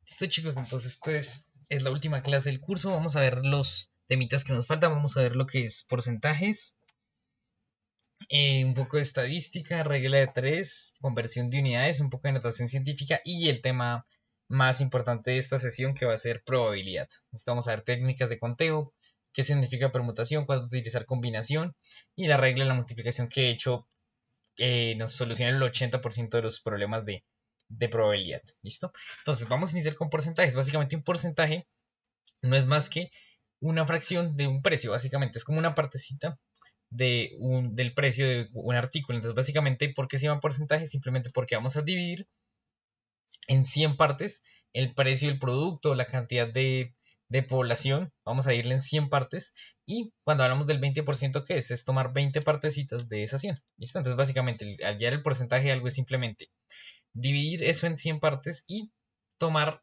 Listo, chicos, entonces esta es la última clase del curso. Vamos a ver los temitas que nos faltan. Vamos a ver lo que es porcentajes, un poco de estadística, regla de tres, conversión de unidades, un poco de notación científica y el tema más importante de esta sesión que va a ser probabilidad. Esto vamos a ver técnicas de conteo, qué significa permutación, cuándo utilizar combinación y la regla de la multiplicación que de hecho nos soluciona el 80% de los problemas de probabilidad. ¿Listo? Entonces vamos a iniciar con porcentajes. Básicamente un porcentaje no es más que una fracción de un precio, básicamente. Es como una partecita del precio de un artículo. Entonces, básicamente, ¿por qué se llama porcentaje? Simplemente porque vamos a dividir en 100 partes el precio del producto, la cantidad de población. Vamos a irle en 100 partes. Y cuando hablamos del 20%, ¿qué es? Es tomar 20 partecitas de esas 100. ¿Listo? Entonces, básicamente, al hallar el porcentaje de algo es simplemente dividir eso en 100 partes y tomar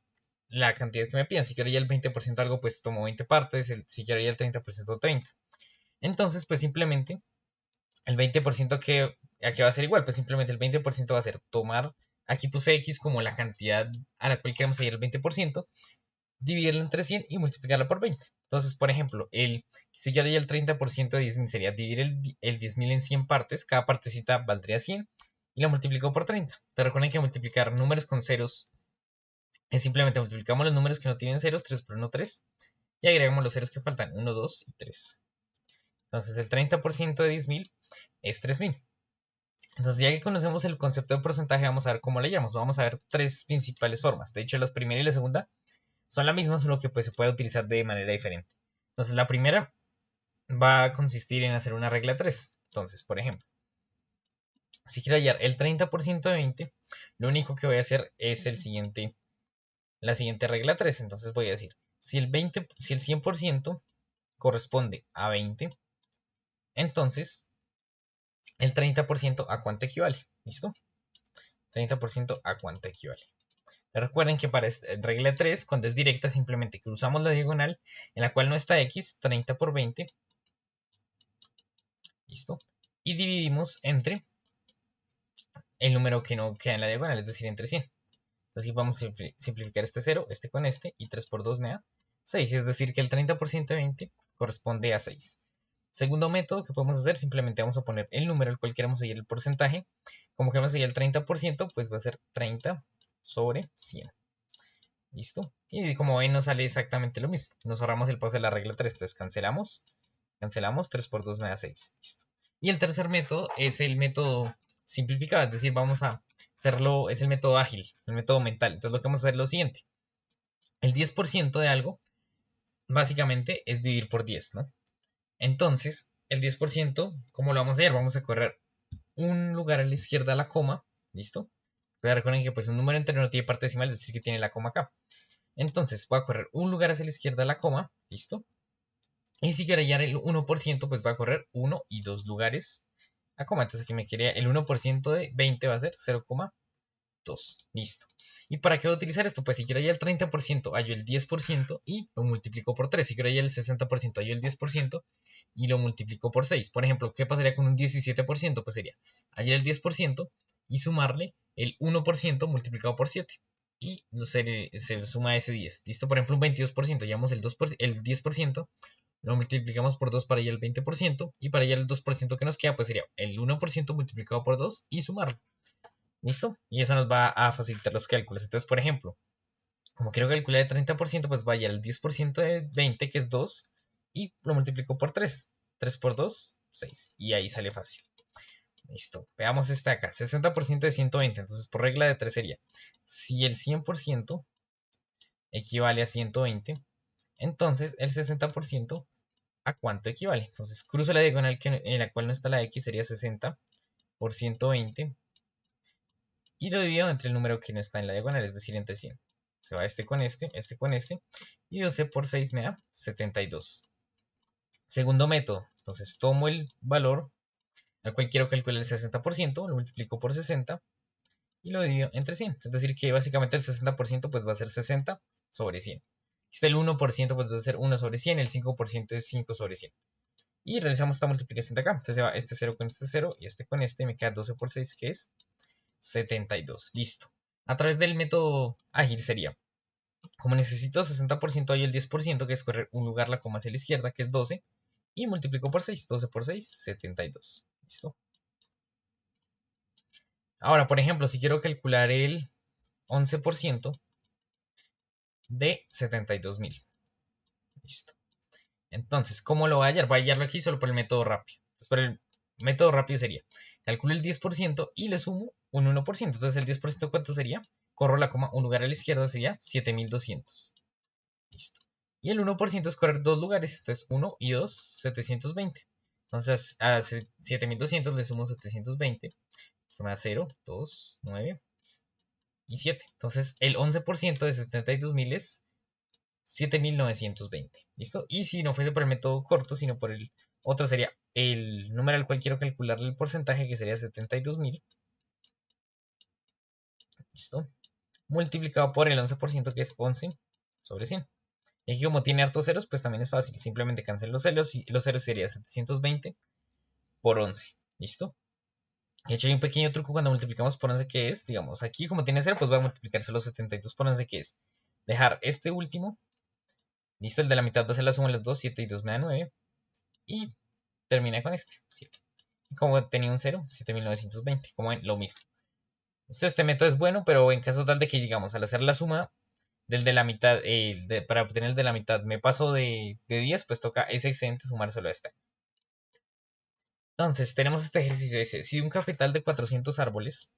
la cantidad que me pidan. Si quiero ya el 20% algo, pues tomo 20 partes. Si quiero ya el 30%, 30. Entonces, pues simplemente el 20% a qué va a ser igual. Pues simplemente el 20% va a ser tomar, aquí puse X como la cantidad a la cual queremos seguir el 20%, dividirla entre 100 y multiplicarla por 20. Entonces, por ejemplo, si quiero ya el 30% de 10.000 sería dividir el 10.000 en 100 partes. Cada partecita valdría 100 y la multiplico por 30. Te recuerden que multiplicar números con ceros es simplemente multiplicamos los números que no tienen ceros, 3 por 1, 3, y agregamos los ceros que faltan, 1, 2 y 3. Entonces el 30% de 10.000 es 3.000. Entonces ya que conocemos el concepto de porcentaje, vamos a ver cómo le llamamos. Vamos a ver tres principales formas. De hecho, la primera y la segunda son la misma, solo que pues, se puede utilizar de manera diferente. Entonces la primera va a consistir en hacer una regla 3. Entonces, por ejemplo, si quiero hallar el 30% de 20, lo único que voy a hacer es la siguiente regla 3. Entonces voy a decir, si el 100% corresponde a 20, entonces el 30% a cuánto equivale. ¿Listo? 30% a cuánto equivale. Recuerden que para esta regla 3, cuando es directa, simplemente cruzamos la diagonal en la cual no está x, 30 por 20. ¿Listo? Y dividimos entre el número que no queda en la diagonal, es decir, entre 100. Así vamos a simplificar este 0, este con este, y 3 por 2 me da 6, es decir, que el 30% de 20 corresponde a 6. Segundo método que podemos hacer, simplemente vamos a poner el número al cual queremos seguir el porcentaje. Como queremos seguir el 30%, pues va a ser 30 sobre 100. ¿Listo? Y como ven, nos sale exactamente lo mismo. Nos ahorramos el paso de la regla 3, entonces cancelamos, 3 por 2 me da 6. Listo. Y el tercer método es el método simplificado, es decir, vamos a hacerlo, es el método ágil, el método mental. Entonces lo que vamos a hacer es lo siguiente. El 10% de algo, básicamente, es dividir por 10, ¿no? Entonces, el 10%, ¿cómo lo vamos a hacer? Vamos a correr un lugar a la izquierda a la coma, ¿listo? Pero recuerden que pues un número entero no tiene parte decimal, es decir, que tiene la coma acá. Entonces voy a correr un lugar hacia la izquierda a la coma, ¿listo? Y si quiero hallar el 1%, pues voy a correr 1 y 2 lugares a coma. Entonces aquí me quería el 1% de 20 va a ser 0,2. Listo. ¿Y para qué voy a utilizar esto? Pues si quiero hallar el 30%, hallo el 10% y lo multiplico por 3. Si quiero hallar el 60%, hallo el 10% y lo multiplico por 6. Por ejemplo, ¿qué pasaría con un 17%? Pues sería hallar el 10% y sumarle el 1% multiplicado por 7. Y se suma ese 10. ¿Listo? Por ejemplo, un 22%, llevamos el 10%, lo multiplicamos por 2 para hallar el 20% y para hallar el 2% que nos queda, pues sería el 1% multiplicado por 2 y sumarlo. ¿Listo? Y eso nos va a facilitar los cálculos. Entonces, por ejemplo, como quiero calcular el 30%, pues vaya al 10% de 20, que es 2, y lo multiplico por 3. 3 por 2, 6. Y ahí sale fácil. Listo. Veamos esta acá. 60% de 120. Entonces, por regla de 3 sería, si el 100% equivale a 120, entonces el 60% a cuánto equivale. Entonces, cruzo la diagonal en la cual no está la x, sería 60 por 120 y lo divido entre el número que no está en la diagonal, es decir, entre 100. Se va este con este, y 12 por 6 me da 72. Segundo método, entonces tomo el valor al cual quiero calcular el 60%, lo multiplico por 60 y lo divido entre 100. Es decir, que básicamente el 60% pues va a ser 60 sobre 100. Si el 1% pues va a ser 1 sobre 100, el 5% es 5 sobre 100. Y realizamos esta multiplicación de acá. Entonces se va este 0 con este 0 y este con este, me queda 12 por 6, que es 72. Listo. A través del método ágil sería Como necesito 60%, hay el 10%, que es correr un lugar la coma hacia la izquierda, que es 12. Y multiplico por 6. 12 por 6, 72. ¿Listo? Ahora, por ejemplo, si quiero calcular el 11% de 72.000. Listo. Entonces, ¿cómo lo voy a hallar? Voy a hallarlo aquí solo por el método rápido. Entonces, por el método rápido sería, calculo el 10% y le sumo un 1%. Entonces, el 10% ¿cuánto sería? Corro la coma, un lugar a la izquierda sería 7.200. Listo. Y el 1% es correr dos lugares. Entonces, 1 y 2, 720. Entonces, a 7.200 le sumo 720. Esto me da 0, 2, 9 y 7. Entonces, el 11% de 72.000 es 7.920. ¿Listo? Y si no fuese por el método corto, sino por el otro, sería el número al cual quiero calcularle el porcentaje, que sería 72.000. ¿Listo? Multiplicado por el 11%, que es 11 sobre 100. Y aquí, como tiene hartos ceros, pues también es fácil. Simplemente cancelo los ceros y los ceros sería 720 por 11. ¿Listo? De hecho, hay un pequeño truco cuando multiplicamos por 11, que es, digamos, aquí como tiene 0, pues voy a multiplicar solo 72 por 11, que es dejar este último. Listo, el de la mitad va a ser la suma de los dos, 7 y 2 me da 9. Y termina con este, 7. Y como tenía un 0, 7.920. Como ven, lo mismo. Este método es bueno, pero en caso tal de que, digamos, al hacer la suma del de la mitad, para obtener el de la mitad, me paso de 10, pues toca ese excedente sumar solo a este. Entonces, tenemos este ejercicio. Dice, si de un cafetal de 400 árboles,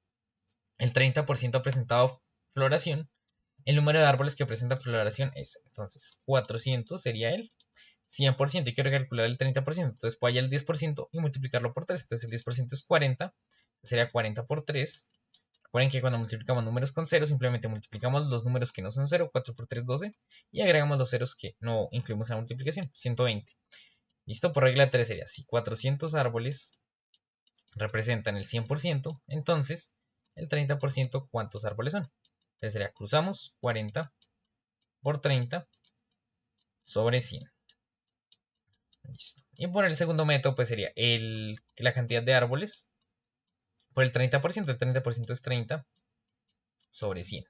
el 30% ha presentado floración, el número de árboles que presenta floración es, entonces, 400 sería el 100%, y quiero calcular el 30%, entonces puedo hallar el 10% y multiplicarlo por 3, entonces el 10% es 40, sería 40 por 3. Recuerden que cuando multiplicamos números con 0, simplemente multiplicamos los números que no son 0, 4 por 3, 12, y agregamos los ceros que no incluimos en la multiplicación, 120. Listo, por regla de 3 sería, si 400 árboles representan el 100%, entonces el 30%, ¿cuántos árboles son? Entonces sería, cruzamos 40 por 30 sobre 100. Listo. Y por el segundo método, pues sería la cantidad de árboles por el 30%. El 30% es 30 sobre 100.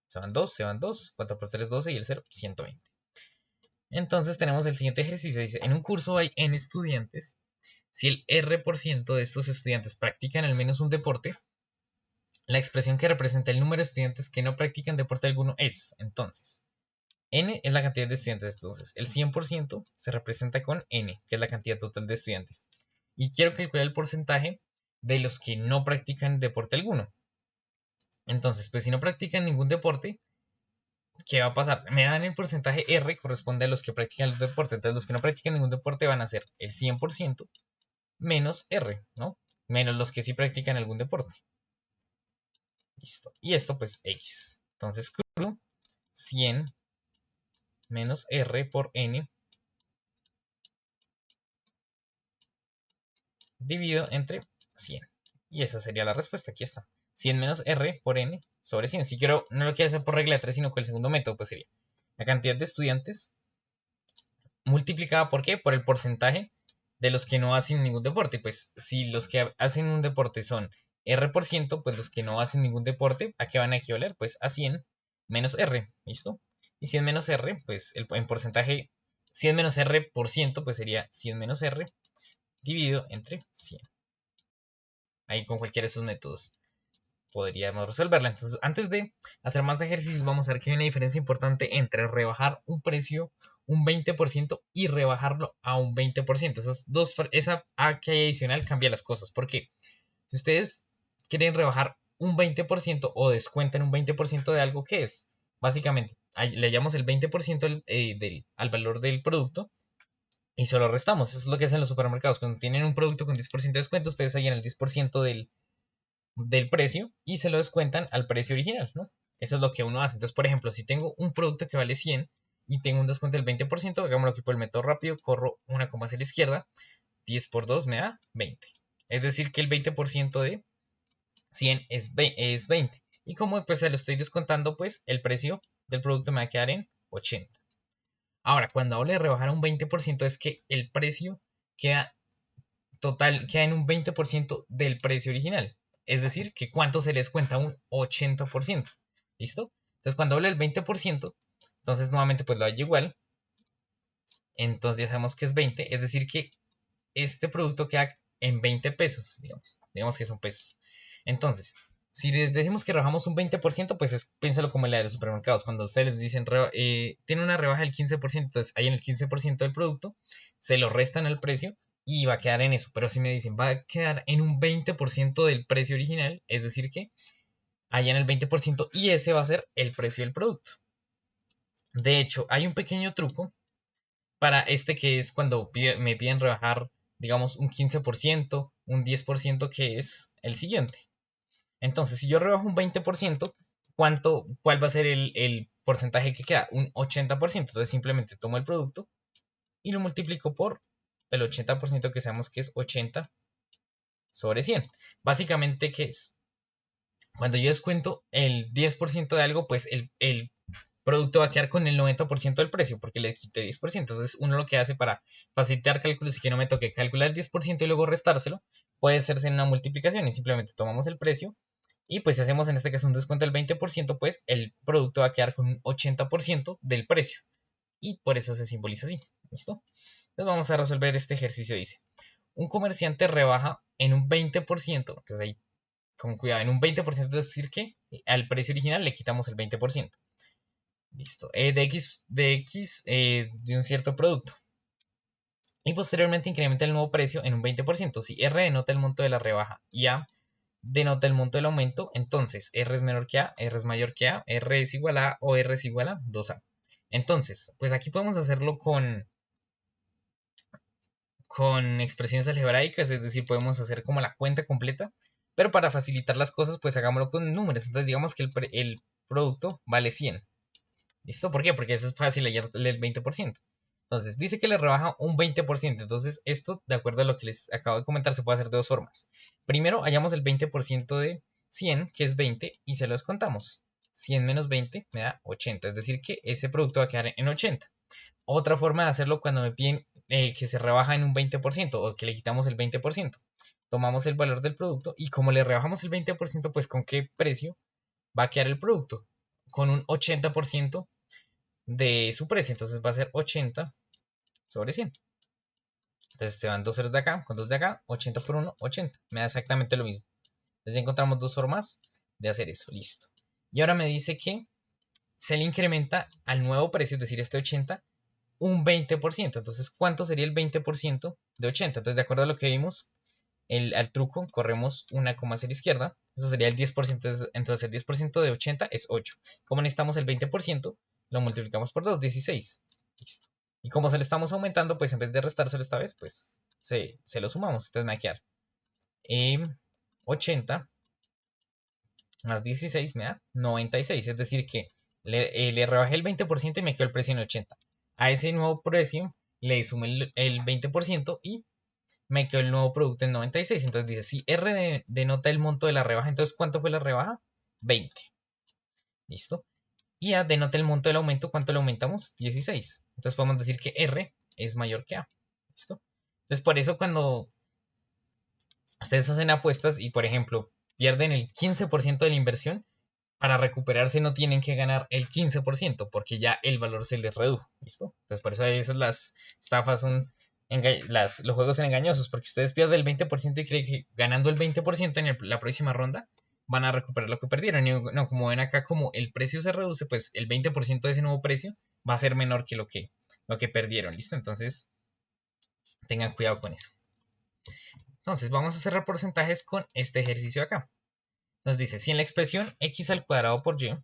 Se van 2, se van 2. 4 por 3, 12 y el 0, 120. Entonces tenemos el siguiente ejercicio. Dice, en un curso hay N estudiantes. Si el R% de estos estudiantes practican al menos un deporte, la expresión que representa el número de estudiantes que no practican deporte alguno es, entonces, N es la cantidad de estudiantes. Entonces, el 100% se representa con N, que es la cantidad total de estudiantes. Y quiero calcular el porcentaje de los que no practican deporte alguno. Entonces, pues si no practican ningún deporte, ¿qué va a pasar? Me dan el porcentaje R, corresponde a los que practican el deporte. Entonces, los que no practican ningún deporte van a ser el 100% menos R, ¿no? Menos los que sí practican algún deporte. Listo. Y esto, pues, X. Entonces, crudo 100 menos R por N dividido entre 100. Y esa sería la respuesta. Aquí está. 100 menos R por N sobre 100. Si quiero, no lo quiero hacer por regla de 3, sino con el segundo método, pues sería la cantidad de estudiantes multiplicada por qué? Por el porcentaje de los que no hacen ningún deporte. Pues si los que hacen un deporte son R%, pues los que no hacen ningún deporte, ¿a qué van a equivaler? Pues a 100 menos R. ¿Listo? Y 100 menos R, pues en porcentaje, 100 menos R por ciento, pues sería 100 menos R dividido entre 100. Ahí con cualquiera de esos métodos podríamos resolverla. Entonces, antes de hacer más ejercicios, vamos a ver que hay una diferencia importante entre rebajar un precio un 20% y rebajarlo a un 20%. Esa A que hay adicional cambia las cosas. Porque si ustedes quieren rebajar un 20% o descuentan un 20% de algo, ¿qué es? Básicamente, le llamamos el 20% al valor del producto y solo restamos. Eso es lo que hacen los supermercados. Cuando tienen un producto con 10% de descuento, ustedes hallan el 10% del precio y se lo descuentan al precio original, ¿no? Eso es lo que uno hace. Entonces, por ejemplo, si tengo un producto que vale 100 y tengo un descuento del 20%, hagámoslo aquí por el método rápido, corro una coma hacia la izquierda, 10 por 2 me da 20. Es decir, que el 20% de 100 es 20. Y como pues se lo estoy descontando, pues el precio del producto me va a quedar en 80. Ahora, cuando hablo de rebajar a un 20%, es que el precio queda queda en un 20% del precio original. Es decir, que cuánto se les cuenta un 80%. ¿Listo? Entonces cuando hablo del 20%, entonces nuevamente pues lo hallo igual. Entonces ya sabemos que es 20, es decir que este producto queda en 20 pesos, digamos que son pesos. Entonces, si les decimos que rebajamos un 20%, pues piénsalo como la de los supermercados. Cuando ustedes les dicen, tiene una rebaja del 15%, entonces ahí en el 15% del producto, se lo restan al precio y va a quedar en eso. Pero si me dicen, va a quedar en un 20% del precio original, es decir que allá en el 20% y ese va a ser el precio del producto. De hecho, hay un pequeño truco para este que es cuando me piden rebajar, digamos, un 15%, un 10%, que es el siguiente. Entonces, si yo rebajo un 20%, ¿cuál va a ser el porcentaje que queda? Un 80%. Entonces, simplemente tomo el producto y lo multiplico por el 80%, que sabemos que es 80 sobre 100. Básicamente, ¿qué es? Cuando yo descuento el 10% de algo, pues el producto va a quedar con el 90% del precio porque le quité 10%. Entonces uno lo que hace para facilitar cálculos y que no me toque calcular el 10% y luego restárselo, puede hacerse en una multiplicación y simplemente tomamos el precio y pues si hacemos en este caso un descuento del 20%, pues el producto va a quedar con un 80% del precio y por eso se simboliza así. ¿Listo? Entonces vamos a resolver este ejercicio. Dice, un comerciante rebaja en un 20%, entonces ahí con cuidado, en un 20%, es decir que al precio original le quitamos el 20%. Listo. De un cierto producto. Y posteriormente incrementa el nuevo precio en un 20%. Si R denota el monto de la rebaja y A denota el monto del aumento, entonces R es menor que A, R es mayor que A, R es igual a o R es igual a 2A. Entonces, pues aquí podemos hacerlo con expresiones algebraicas, es decir, podemos hacer como la cuenta completa, pero para facilitar las cosas, pues hagámoslo con números. Entonces digamos que el producto vale 100. ¿Listo? ¿Por qué? Porque eso es fácil hallarle el 20%. Entonces, dice que le rebaja un 20%. Entonces, esto, de acuerdo a lo que les acabo de comentar, se puede hacer de dos formas. Primero, hallamos el 20% de 100, que es 20, y se lo descontamos. 100 menos 20 me da 80. Es decir, que ese producto va a quedar en 80. Otra forma de hacerlo cuando me piden que se rebaja en un 20% o que le quitamos el 20%. Tomamos el valor del producto y como le rebajamos el 20%, pues ¿con qué precio va a quedar el producto? Con un 80% de su precio. Entonces va a ser 80 sobre 100. Entonces se van dos ceros de acá con dos de acá. 80 por 1, 80. Me da exactamente lo mismo. Entonces ya encontramos dos formas de hacer eso. Listo. Y ahora me dice que se le incrementa al nuevo precio, es decir, este 80, un 20%. Entonces, ¿cuánto sería el 20% de 80? Entonces, de acuerdo a lo que vimos, al truco, corremos una coma hacia la izquierda. Eso sería el 10%. Entonces, el 10% de 80 es 8. Como necesitamos el 20%, lo multiplicamos por 2, 16. Listo. Y como se lo estamos aumentando, pues en vez de restárselo esta vez, pues se lo sumamos. Entonces me va a quedar 80 más 16 me da 96. Es decir que le rebajé el 20% y me quedó el precio en 80. A ese nuevo precio le sumé el 20% y me quedó el nuevo producto en 96. Entonces dice, si R denota el monto de la rebaja, entonces ¿cuánto fue la rebaja? 20. ¿Listo? Y A denota el monto del aumento, ¿cuánto le aumentamos? 16. Entonces podemos decir que R es mayor que A. ¿Listo? Entonces por eso cuando ustedes hacen apuestas y por ejemplo pierden el 15% de la inversión, para recuperarse no tienen que ganar el 15% porque ya el valor se les redujo. ¿Listo? Entonces por eso a veces las estafas son los juegos son engañosos, porque ustedes pierden el 20% y creen que ganando el 20% en la próxima ronda van a recuperar lo que perdieron. Y no, como ven acá, como el precio se reduce, pues el 20% de ese nuevo precio va a ser menor que lo que perdieron. ¿Listo? Entonces tengan cuidado con eso. Entonces vamos a cerrar porcentajes con este ejercicio acá. Nos dice, si en la expresión x al cuadrado por y,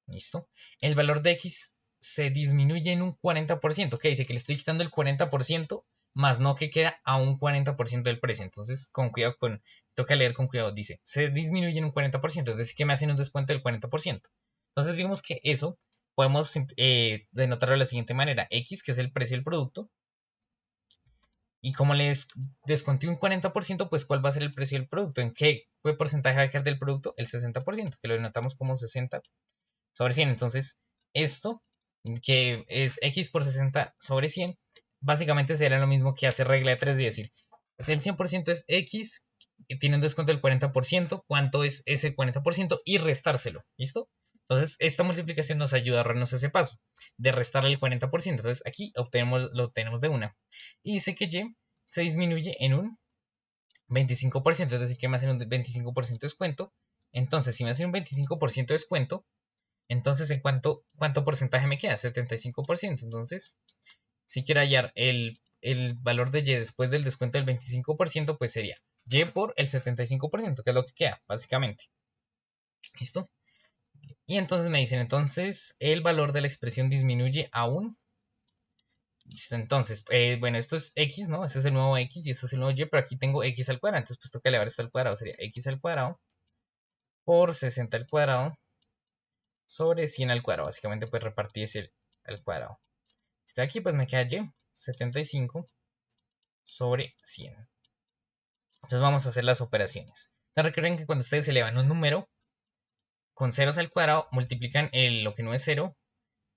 ¿listo? El valor de x se disminuye en un 40%. ¿Qué dice? Que le estoy quitando el 40%, más no que queda a un 40% del precio. Entonces, con cuidado, toca leer con cuidado. Dice, se disminuye en un 40%, es decir, que me hacen un descuento del 40%. Entonces, vimos que eso podemos denotarlo de la siguiente manera. X, que es el precio del producto. Y como les desconté un 40%, pues ¿cuál va a ser el precio del producto? ¿En qué porcentaje va a quedar del producto? El 60%, que lo denotamos como 60 sobre 100. Entonces, esto, que es x por 60 sobre 100, básicamente será lo mismo que hacer regla de 3 de decir, pues el 100% es x tiene un descuento del 40%, cuánto es ese 40% y restárselo, ¿listo? Entonces, esta multiplicación nos ayuda a ahorrarnos ese paso de restarle el 40%. Entonces, aquí lo obtenemos de una. Y dice que Y se disminuye en un 25%, es decir, que me hacen un 25% de descuento. Entonces, si me hacen un 25% de descuento, entonces, ¿en cuánto porcentaje me queda? 75%. Entonces, si quiero hallar el valor de Y después del descuento del 25%, pues sería Y por el 75%, que es lo que queda, básicamente. ¿Listo? Y entonces me dicen, entonces el valor de la expresión disminuye a un... Listo, entonces, bueno, esto es X, ¿no? Este es el nuevo X y este es el nuevo Y, pero aquí tengo X al cuadrado, entonces pues toca elevar esto al cuadrado, sería X al cuadrado por 60 al cuadrado sobre 100 al cuadrado, básicamente pues repartir ese al cuadrado. Esto aquí pues me queda Y, 75 sobre 100. Entonces vamos a hacer las operaciones. Recuerden que cuando ustedes elevan un número con ceros al cuadrado, multiplican lo que no es 0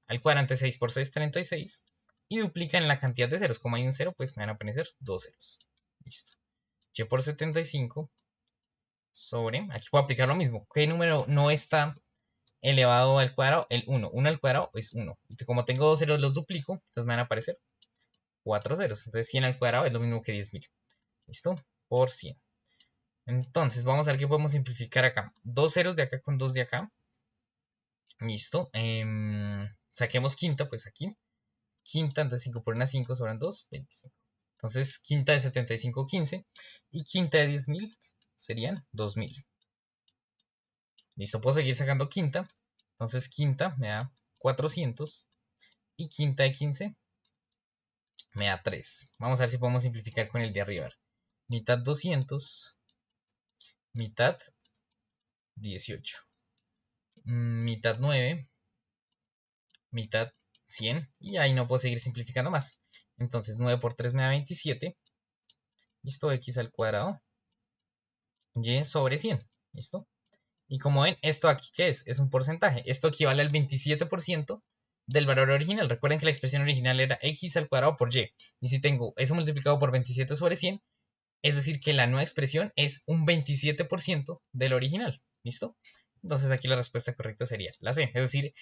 al cuadrado, entonces 6 por 6, 36. Y duplican la cantidad de ceros. Como hay un 0, pues me van a aparecer 2 ceros. Listo. Y por 75 sobre... Aquí puedo aplicar lo mismo. ¿Qué número no está elevado al cuadrado? El 1. 1 al cuadrado es 1. Y como tengo 2 ceros, los duplico. Entonces me van a aparecer 4 ceros. Entonces 100 al cuadrado es lo mismo que 10.000. ¿Listo? Por 100. Entonces vamos a ver qué podemos simplificar acá. 2 ceros de acá con 2 de acá. Listo. Saquemos quinta, pues aquí. Quinta, entonces 5 por 1, 5 sobran 2, 25. Entonces quinta de 75, 15. Y quinta de 10.000 serían 2.000. Listo, puedo seguir sacando quinta. Entonces quinta me da 400. Y quinta de 15 me da 3. Vamos a ver si podemos simplificar con el de arriba. Mitad 200. Mitad 18. Mitad 9. Mitad 100. Y ahí no puedo seguir simplificando más. Entonces 9 por 3 me da 27. Listo, X al cuadrado. Y sobre 100. Listo. Y como ven, esto aquí, ¿qué es? Es un porcentaje. Esto equivale al 27% del valor original. Recuerden que la expresión original era X al cuadrado por Y. Y si tengo eso multiplicado por 27 sobre 100, es decir que la nueva expresión es un 27% del original. ¿Listo? Entonces aquí la respuesta correcta sería la C. Es decir,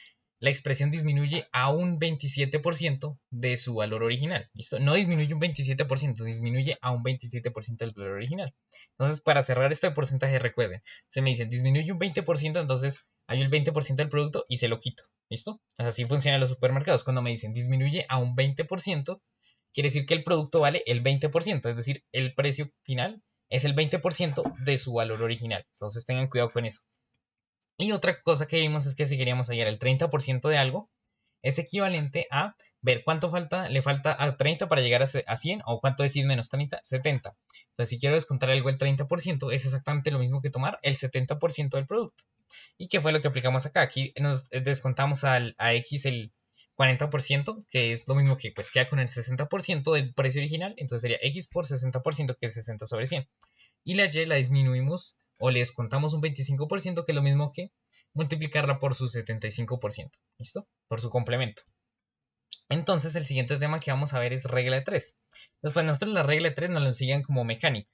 la expresión disminuye a un 27% de su valor original. ¿Listo? No disminuye un 27%, disminuye a un 27% del valor original. Entonces, para cerrar este porcentaje, recuerden, se me dicen disminuye un 20%, entonces hay el 20% del producto y se lo quito. ¿Listo? Así funcionan los supermercados. Cuando me dicen disminuye a un 20%, quiere decir que el producto vale el 20%, es decir, el precio final es el 20% de su valor original. Entonces tengan cuidado con eso. Y otra cosa que vimos es que si queríamos hallar el 30% de algo, es equivalente a ver cuánto le falta a 30 para llegar a 100 o cuánto es 100 menos 30, 70. Entonces si quiero descontar algo el 30% es exactamente lo mismo que tomar el 70% del producto. ¿Y qué fue lo que aplicamos acá? Aquí nos descontamos a X el 40%, que es lo mismo que pues queda con el 60% del precio original, entonces sería X por 60%, que es 60 sobre 100. Y la Y la disminuimos o le descontamos un 25%, que es lo mismo que multiplicarla por su 75%, ¿listo? Por su complemento. Entonces el siguiente tema que vamos a ver es regla de 3. Después nosotros la regla de 3 nos la enseñan como mecánica,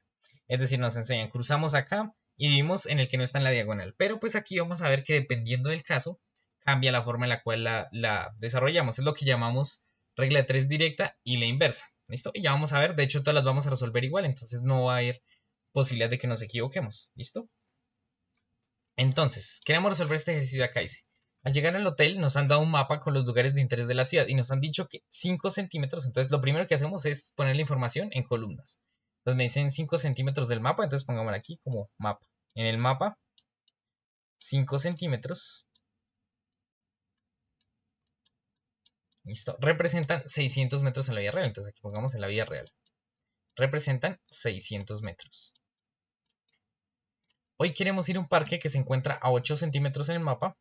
es decir, nos enseñan, cruzamos acá y vivimos en el que no está en la diagonal. Pero pues aquí vamos a ver que dependiendo del caso, cambia la forma en la cual la desarrollamos. Es lo que llamamos regla de 3 directa y la inversa. ¿Listo? Y ya vamos a ver, de hecho todas las vamos a resolver igual, entonces no va a haber posibilidad de que nos equivoquemos. ¿Listo? Entonces, queremos resolver este ejercicio de acá. Dice, al llegar al hotel nos han dado un mapa con los lugares de interés de la ciudad y nos han dicho que 5 centímetros. Entonces lo primero que hacemos es poner la información en columnas. Entonces me dicen 5 centímetros del mapa, entonces pongámoslo aquí como mapa. En el mapa, 5 centímetros. Listo. Representan 600 metros en la vida real. Entonces aquí pongamos en la vida real. Representan 600 metros. Hoy queremos ir a un parque que se encuentra a 8 centímetros en el mapa.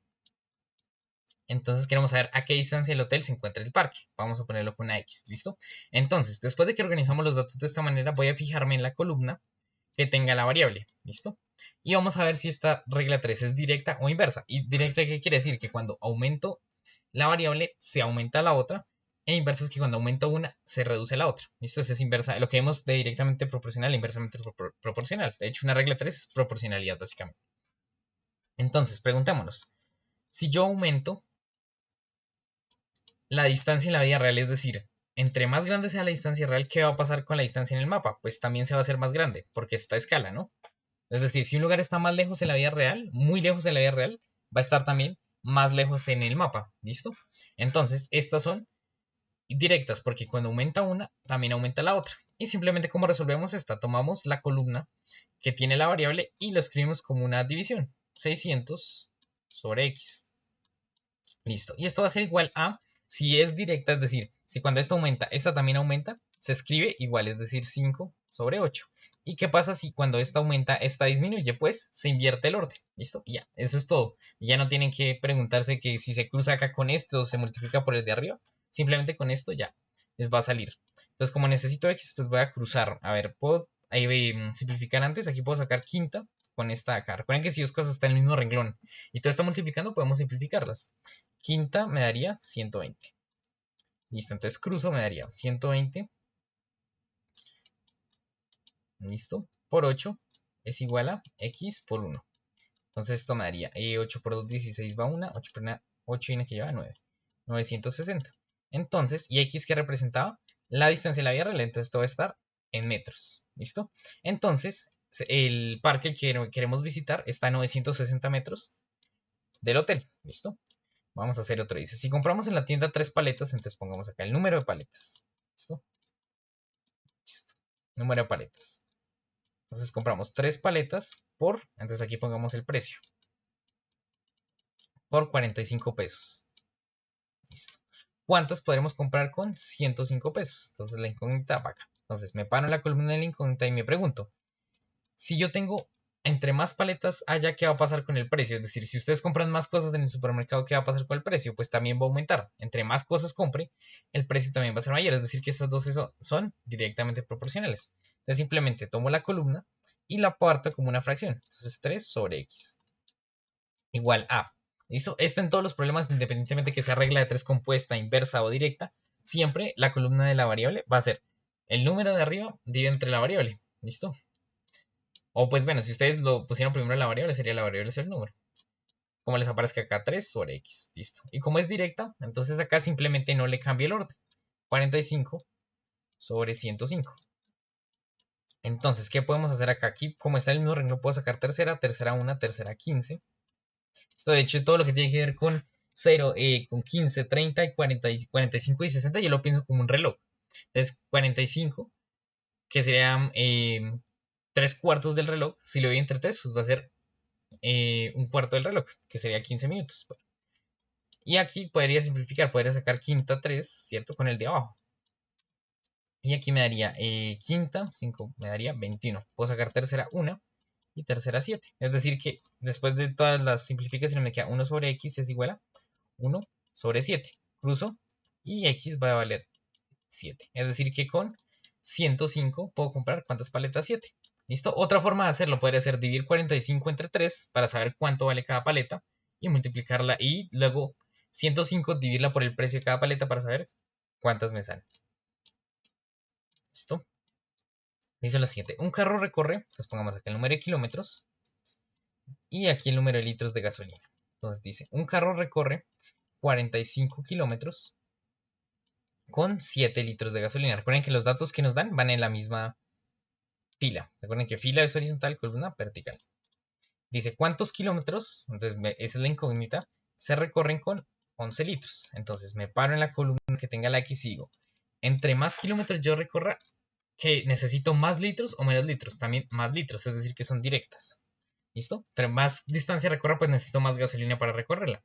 Entonces queremos saber a qué distancia del hotel se encuentra el parque. Vamos a ponerlo con una X, ¿listo? Entonces, después de que organizamos los datos de esta manera, voy a fijarme en la columna que tenga la variable, ¿listo? Y vamos a ver si esta regla 3 es directa o inversa. ¿Y directa qué quiere decir? Que cuando aumento la variable, se aumenta la otra E inversa es que cuando aumenta una, se reduce la otra. ¿Listo? Esa es inversa. Lo que vemos de directamente proporcional e inversamente proporcional. De hecho, una regla 3 es proporcionalidad, básicamente. Entonces, preguntémonos. Si yo aumento la distancia en la vida real, es decir, entre más grande sea la distancia real, ¿qué va a pasar con la distancia en el mapa? Pues también se va a hacer más grande, porque está a escala, ¿no? Es decir, si un lugar está más lejos en la vida real, muy lejos en la vida real, va a estar también más lejos en el mapa. ¿Listo? Entonces, estas son directas, porque cuando aumenta una, también aumenta la otra. Y simplemente como resolvemos esta, tomamos la columna que tiene la variable y lo escribimos como una división. 600 sobre x. Listo. Y esto va a ser igual a, si es directa, es decir, si cuando esto aumenta, esta también aumenta, se escribe igual, es decir, 5 sobre 8. ¿Y qué pasa si cuando esta aumenta, esta disminuye? Pues se invierte el orden. ¿Listo? Y ya, eso es todo. Y ya no tienen que preguntarse que si se cruza acá con esto o se multiplica por el de arriba. Simplemente con esto ya les va a salir. Entonces, como necesito x, pues voy a cruzar. A ver, puedo simplificar antes. Aquí puedo sacar quinta con esta acá. Recuerden que si dos cosas están en el mismo renglón y todo está multiplicando, podemos simplificarlas. Quinta me daría 120. Listo, entonces cruzo me daría 120. Listo. Por 8 es igual a x por 1. Entonces esto me daría 8 por 2, 16 va 1. 8 por 1, 8 y una que lleva 9. 960. Entonces, ¿y x que representaba? La distancia de la vía real. Entonces esto va a estar en metros. ¿Listo? Entonces, el parque que queremos visitar está a 960 metros del hotel. ¿Listo? Vamos a hacer otro. Dice, si compramos en la tienda 3 paletas, entonces pongamos acá el número de paletas. ¿Listo? Listo. Número de paletas. Entonces compramos 3 paletas por, entonces aquí pongamos el precio, por 45 pesos. Listo. ¿Cuántas podremos comprar con 105 pesos? Entonces la incógnita va acá. Entonces me paro en la columna de la incógnita y me pregunto, si yo tengo entre más paletas haya, ¿qué va a pasar con el precio? Es decir, si ustedes compran más cosas en el supermercado, ¿qué va a pasar con el precio? Pues también va a aumentar. Entre más cosas compre, el precio también va a ser mayor. Es decir, que estas dos son directamente proporcionales. Entonces simplemente tomo la columna y la parto como una fracción. Entonces 3 sobre x igual a. ¿Listo? Esto en todos los problemas, independientemente que sea regla de 3 compuesta, inversa o directa, siempre la columna de la variable va a ser el número de arriba dividido entre la variable. ¿Listo? O pues bueno, si ustedes lo pusieron primero en la variable, sería la variable ser el número. Como les aparezca acá 3 sobre x. Listo. Y como es directa, entonces acá simplemente no le cambia el orden. 45 sobre 105. Entonces, ¿qué podemos hacer acá? Aquí, como está el mismo renglón, puedo sacar tercera, tercera 1, tercera 15. Esto de hecho todo lo que tiene que ver con 0, con 15, 30 y 40, 45 y 60, yo lo pienso como un reloj. Entonces, 45, que serían 3 cuartos del reloj, si lo doy entre 3, pues va a ser un cuarto del reloj, que sería 15 minutos. Y aquí podría simplificar, podría sacar quinta 3, ¿cierto? Con el de abajo. Y aquí me daría quinta 5, me daría 21. Puedo sacar tercera 1 y tercera 7. Es decir que después de todas las simplificaciones me queda 1 sobre x es igual a 1 sobre 7. Cruzo y x va a valer 7. Es decir que con 105 puedo comprar ¿cuántas paletas? 7. ¿Listo? Otra forma de hacerlo podría ser dividir 45 entre 3 para saber cuánto vale cada paleta y multiplicarla y luego 105 dividirla por el precio de cada paleta para saber cuántas me salen. ¿Listo? Dice lo siguiente, un carro recorre, pues pongamos acá el número de kilómetros y aquí el número de litros de gasolina. Entonces dice, un carro recorre 45 kilómetros con 7 litros de gasolina. Recuerden que los datos que nos dan van en la misma fila. Recuerden que fila es horizontal, columna vertical. Dice, ¿cuántos kilómetros? Entonces, esa es la incógnita. Se recorren con 11 litros. Entonces, me paro en la columna que tenga la X y digo, entre más kilómetros yo recorra, que necesito más litros o menos litros. También más litros, es decir, que son directas. ¿Listo? Entre más distancia recorra, pues necesito más gasolina para recorrerla.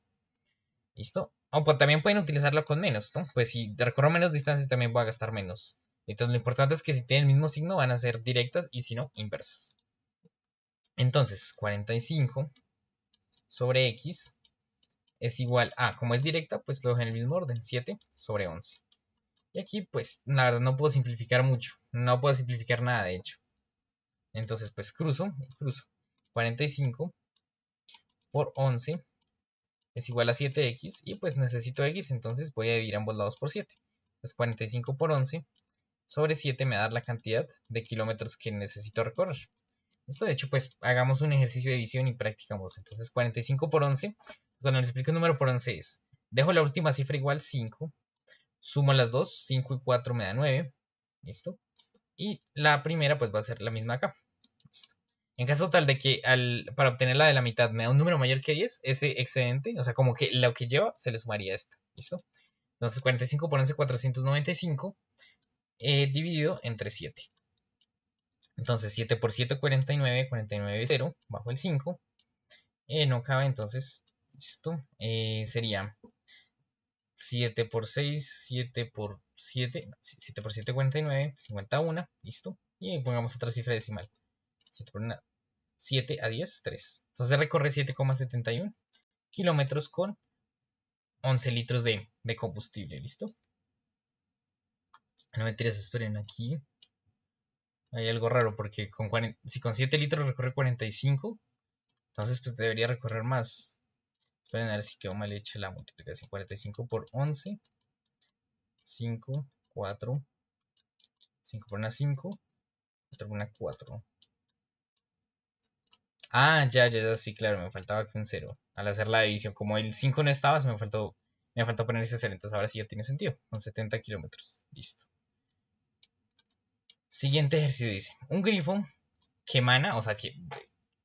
¿Listo? O pues, también pueden utilizarlo con menos, ¿no? Pues si recorro menos distancia, también voy a gastar menos. Entonces, lo importante es que si tienen el mismo signo, van a ser directas y si no, inversas. Entonces, 45 sobre x es igual a, como es directa, pues lo dejo en el mismo orden, 7 sobre 11. Y aquí, pues, la verdad no puedo simplificar mucho. No puedo simplificar nada, de hecho. Entonces, pues, cruzo. 45 por 11 es igual a 7x. Y pues necesito x, entonces voy a dividir ambos lados por 7. pues 45 por 11 sobre 7 me va a dar la cantidad de kilómetros que necesito recorrer. Esto de hecho, pues hagamos un ejercicio de división y practicamos. Entonces 45 por 11, cuando multiplico el número por 11 es, dejo la última cifra igual 5, sumo las dos, 5 y 4 me da 9, listo. Y la primera pues va a ser la misma acá. Listo. En caso tal de que para obtener la de la mitad me da un número mayor que 10, ese excedente, o sea, como que lo que lleva, se le sumaría a esta. ¿Listo? Entonces 45 por 11, 495, dividido entre 7. Entonces 7 por 7, 49, 49 0, bajo el 5. No cabe, entonces, listo. Sería 7 por 6, 7 por 7, 7 por 7, 49, 51, listo. Y pongamos otra cifra decimal. 7 por 1, 7 a 10, 3. Entonces recorre 7,71 kilómetros con 11 litros de combustible, ¿listo? No mentiras, esperen aquí. Hay algo raro porque si con 7 litros recorre 45, entonces pues debería recorrer más. Esperen a ver si quedó mal hecha la multiplicación. 45 por 11, 5, 4, 5 por una 5, 4 por una 4. Ah, ya, sí, claro, me faltaba aquí un 0. Al hacer la división, como el 5 no estaba, me faltó poner ese 0. Entonces ahora sí ya tiene sentido. Con 70 kilómetros. Listo. Siguiente ejercicio dice, un grifo que emana, o sea que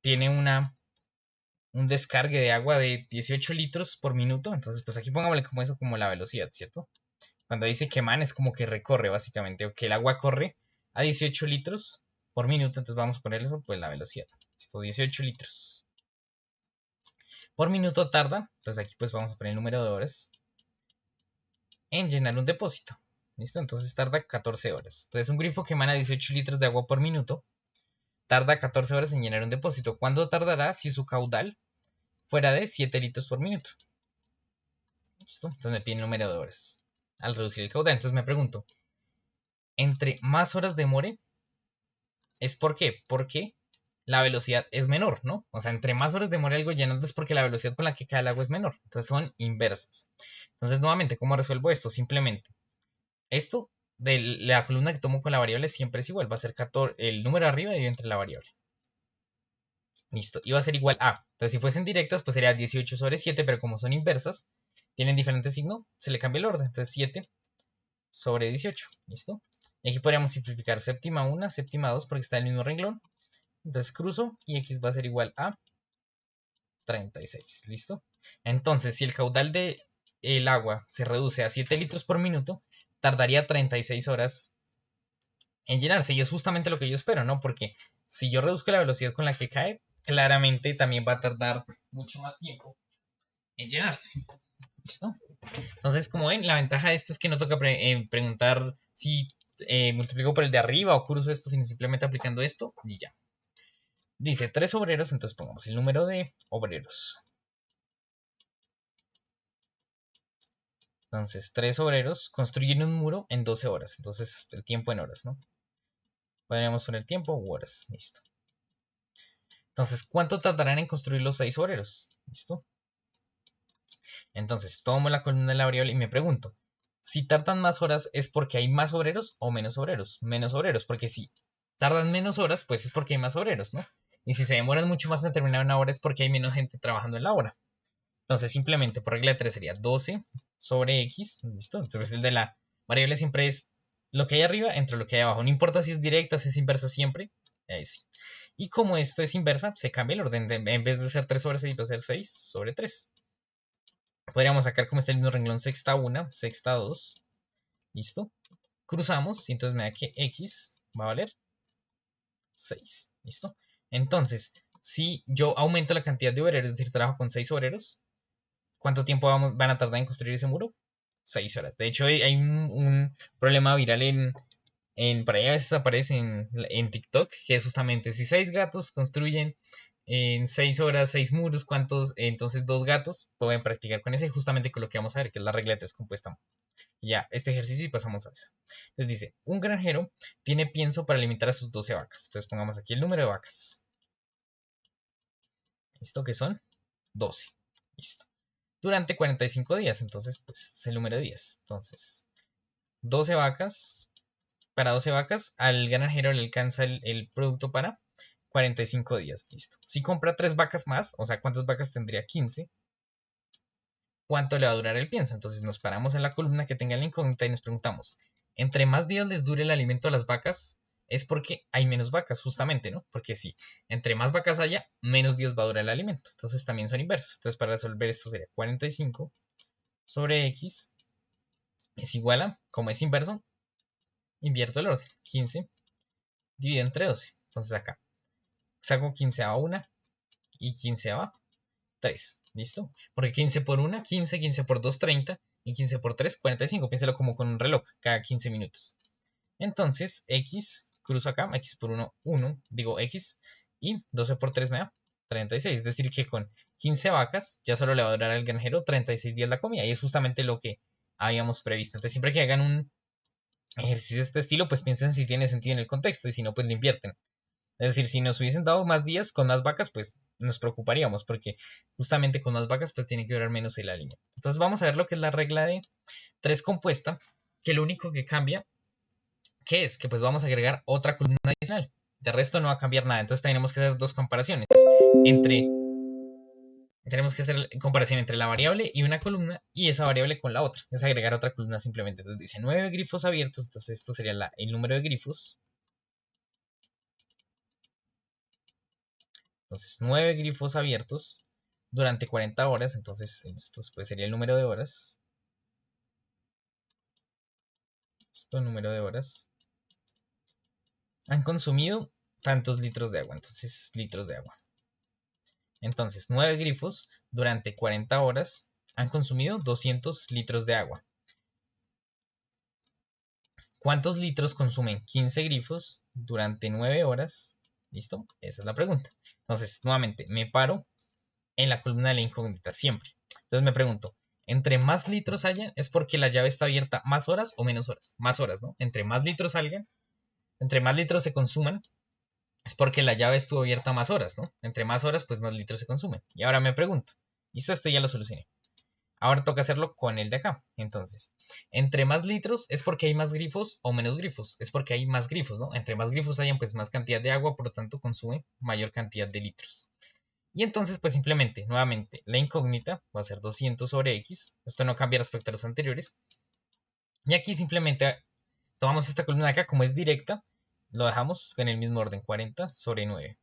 tiene un descargue de agua de 18 litros por minuto. Entonces pues aquí pongámosle como eso, como la velocidad, ¿cierto? Cuando dice que emana es como que recorre básicamente, o que el agua corre a 18 litros por minuto. Entonces vamos a ponerle eso, pues la velocidad. Listo, 18 litros por minuto tarda. Entonces aquí pues vamos a poner el número de horas en llenar un depósito. ¿Listo? Entonces tarda 14 horas. Entonces un grifo que emana 18 litros de agua por minuto tarda 14 horas en llenar un depósito. ¿Cuánto tardará si su caudal fuera de 7 litros por minuto? ¿Listo? Entonces me pide el número de horas al reducir el caudal. Entonces me pregunto, entre más horas demore, ¿es por qué? Porque la velocidad es menor, ¿no? O sea, entre más horas demore algo llenando es porque la velocidad con la que cae el agua es menor. Entonces son inversas. Entonces, nuevamente, ¿cómo resuelvo esto? Simplemente, esto de la columna que tomo con la variable siempre es igual. Va a ser 14, el número arriba dividido entre la variable. Listo. Y va a ser igual a. Entonces, si fuesen directas, pues sería 18 sobre 7, pero como son inversas, tienen diferente signo, se le cambia el orden. Entonces, 7 sobre 18. ¿Listo? Y aquí podríamos simplificar séptima 1, séptima 2, porque está en el mismo renglón. Entonces cruzo y x va a ser igual a 36. ¿Listo? Entonces, si el caudal del agua se reduce a 7 litros por minuto, tardaría 36 horas en llenarse. Y es justamente lo que yo espero, ¿no? Porque si yo reduzco la velocidad con la que cae, claramente también va a tardar mucho más tiempo en llenarse. ¿Listo? Entonces, como ven, la ventaja de esto es que no toca preguntar si multiplico por el de arriba o cruzo esto, sino simplemente aplicando esto y ya. Dice 3 obreros, entonces pongamos el número de obreros. Entonces, 3 obreros construyen un muro en 12 horas. Entonces, el tiempo en horas, ¿no? Podríamos poner tiempo u horas. Listo. Entonces, ¿cuánto tardarán en construir los 6 obreros? ¿Listo? Entonces, tomo la columna de la variable y me pregunto, si tardan más horas, ¿es porque hay más obreros o menos obreros? Menos obreros, porque si tardan menos horas, pues es porque hay más obreros, ¿no? Y si se demoran mucho más en terminar una hora, es porque hay menos gente trabajando en la hora. Entonces, simplemente por regla de 3 sería 12 sobre x, ¿listo? Entonces, el de la variable siempre es lo que hay arriba entre lo que hay abajo. No importa si es directa, si es inversa siempre, ahí sí. Y como esto es inversa, se cambia el orden. En vez de ser 3 sobre 6, va a ser 6 sobre 3. Podríamos sacar como está el mismo renglón sexta 1, sexta 2. ¿Listo? Cruzamos y entonces me da que x va a valer 6. ¿Listo? Entonces, si yo aumento la cantidad de obreros, es decir, trabajo con 6 obreros, ¿cuánto tiempo van a tardar en construir ese muro? 6 horas. De hecho, hay un problema viral por ahí a veces aparece en TikTok, que es justamente si 6 gatos construyen en 6 horas 6 muros, ¿cuántos? Entonces 2 gatos pueden practicar con ese, justamente con lo que vamos a ver, que es la regla de 3 compuesta. Ya, este ejercicio y pasamos a eso. Entonces dice, un granjero tiene pienso para alimentar a sus 12 vacas. Entonces pongamos aquí el número de vacas. ¿Listo? ¿Qué son? 12. Listo. Durante 45 días, entonces pues es el número de días. Entonces 12 vacas. Para 12 vacas, al granjero le alcanza el producto para 45 días. Listo. Si compra 3 vacas más, o sea, ¿cuántas vacas tendría? 15. ¿Cuánto le va a durar el pienso? Entonces nos paramos en la columna que tenga la incógnita y nos preguntamos, entre más días les dure el alimento a las vacas, es porque hay menos vacas, justamente, ¿no? Porque si entre más vacas haya, menos días va a durar el alimento. Entonces también son inversas. Entonces para resolver esto sería 45 sobre x es igual a, como es inverso, invierto el orden. 15 dividido entre 12. Entonces acá saco 15 a 1 y 15 a 3. ¿Listo? Porque 15 por 1, 15, 15 por 2, 30 y 15 por 3, 45. Piénselo como con un reloj cada 15 minutos. Entonces, x, cruzo acá, x por 1, 1, digo x, y 12 por 3 me da 36. Es decir, que con 15 vacas ya solo le va a durar al granjero 36 días la comida. Y es justamente lo que habíamos previsto. Entonces, siempre que hagan un ejercicio de este estilo, pues piensen si tiene sentido en el contexto y si no, pues le invierten. Es decir, si nos hubiesen dado más días con más vacas, pues nos preocuparíamos porque justamente con más vacas pues tiene que durar menos el alimento. Entonces vamos a ver lo que es la regla de 3 compuesta, que lo único que cambia, ¿qué es? Que pues vamos a agregar otra columna adicional. De resto no va a cambiar nada. Entonces tenemos que hacer dos comparaciones. Tenemos que hacer comparación entre la variable y una columna y esa variable con la otra. Es agregar otra columna simplemente. Entonces dice 9 grifos abiertos. Entonces esto sería el número de grifos. Entonces 9 grifos abiertos durante 40 horas. Entonces esto pues, sería el número de horas. Esto el número de horas. Han consumido tantos litros de agua. Entonces litros de agua. Entonces 9 grifos durante 40 horas han consumido 200 litros de agua. ¿Cuántos litros consumen 15 grifos durante 9 horas? ¿Listo? Esa es la pregunta. Entonces, nuevamente, me paro en la columna de la incógnita, siempre. Entonces me pregunto, ¿entre más litros hayan es porque la llave está abierta más horas o menos horas? Más horas, ¿no? Entre más litros salgan, entre más litros se consuman, es porque la llave estuvo abierta más horas, ¿no? Entre más horas, pues más litros se consumen. Y ahora me pregunto, ¿listo? Este ya lo solucioné. Ahora toca hacerlo con el de acá. Entonces, entre más litros es porque hay más grifos o menos grifos. Es porque hay más grifos, ¿no? Entre más grifos hayan, pues más cantidad de agua, por lo tanto consume mayor cantidad de litros. Y entonces, pues simplemente, nuevamente, la incógnita va a ser 200 sobre x. Esto no cambia respecto a los anteriores. Y aquí simplemente tomamos esta columna de acá, como es directa, lo dejamos en el mismo orden, 40 sobre 9.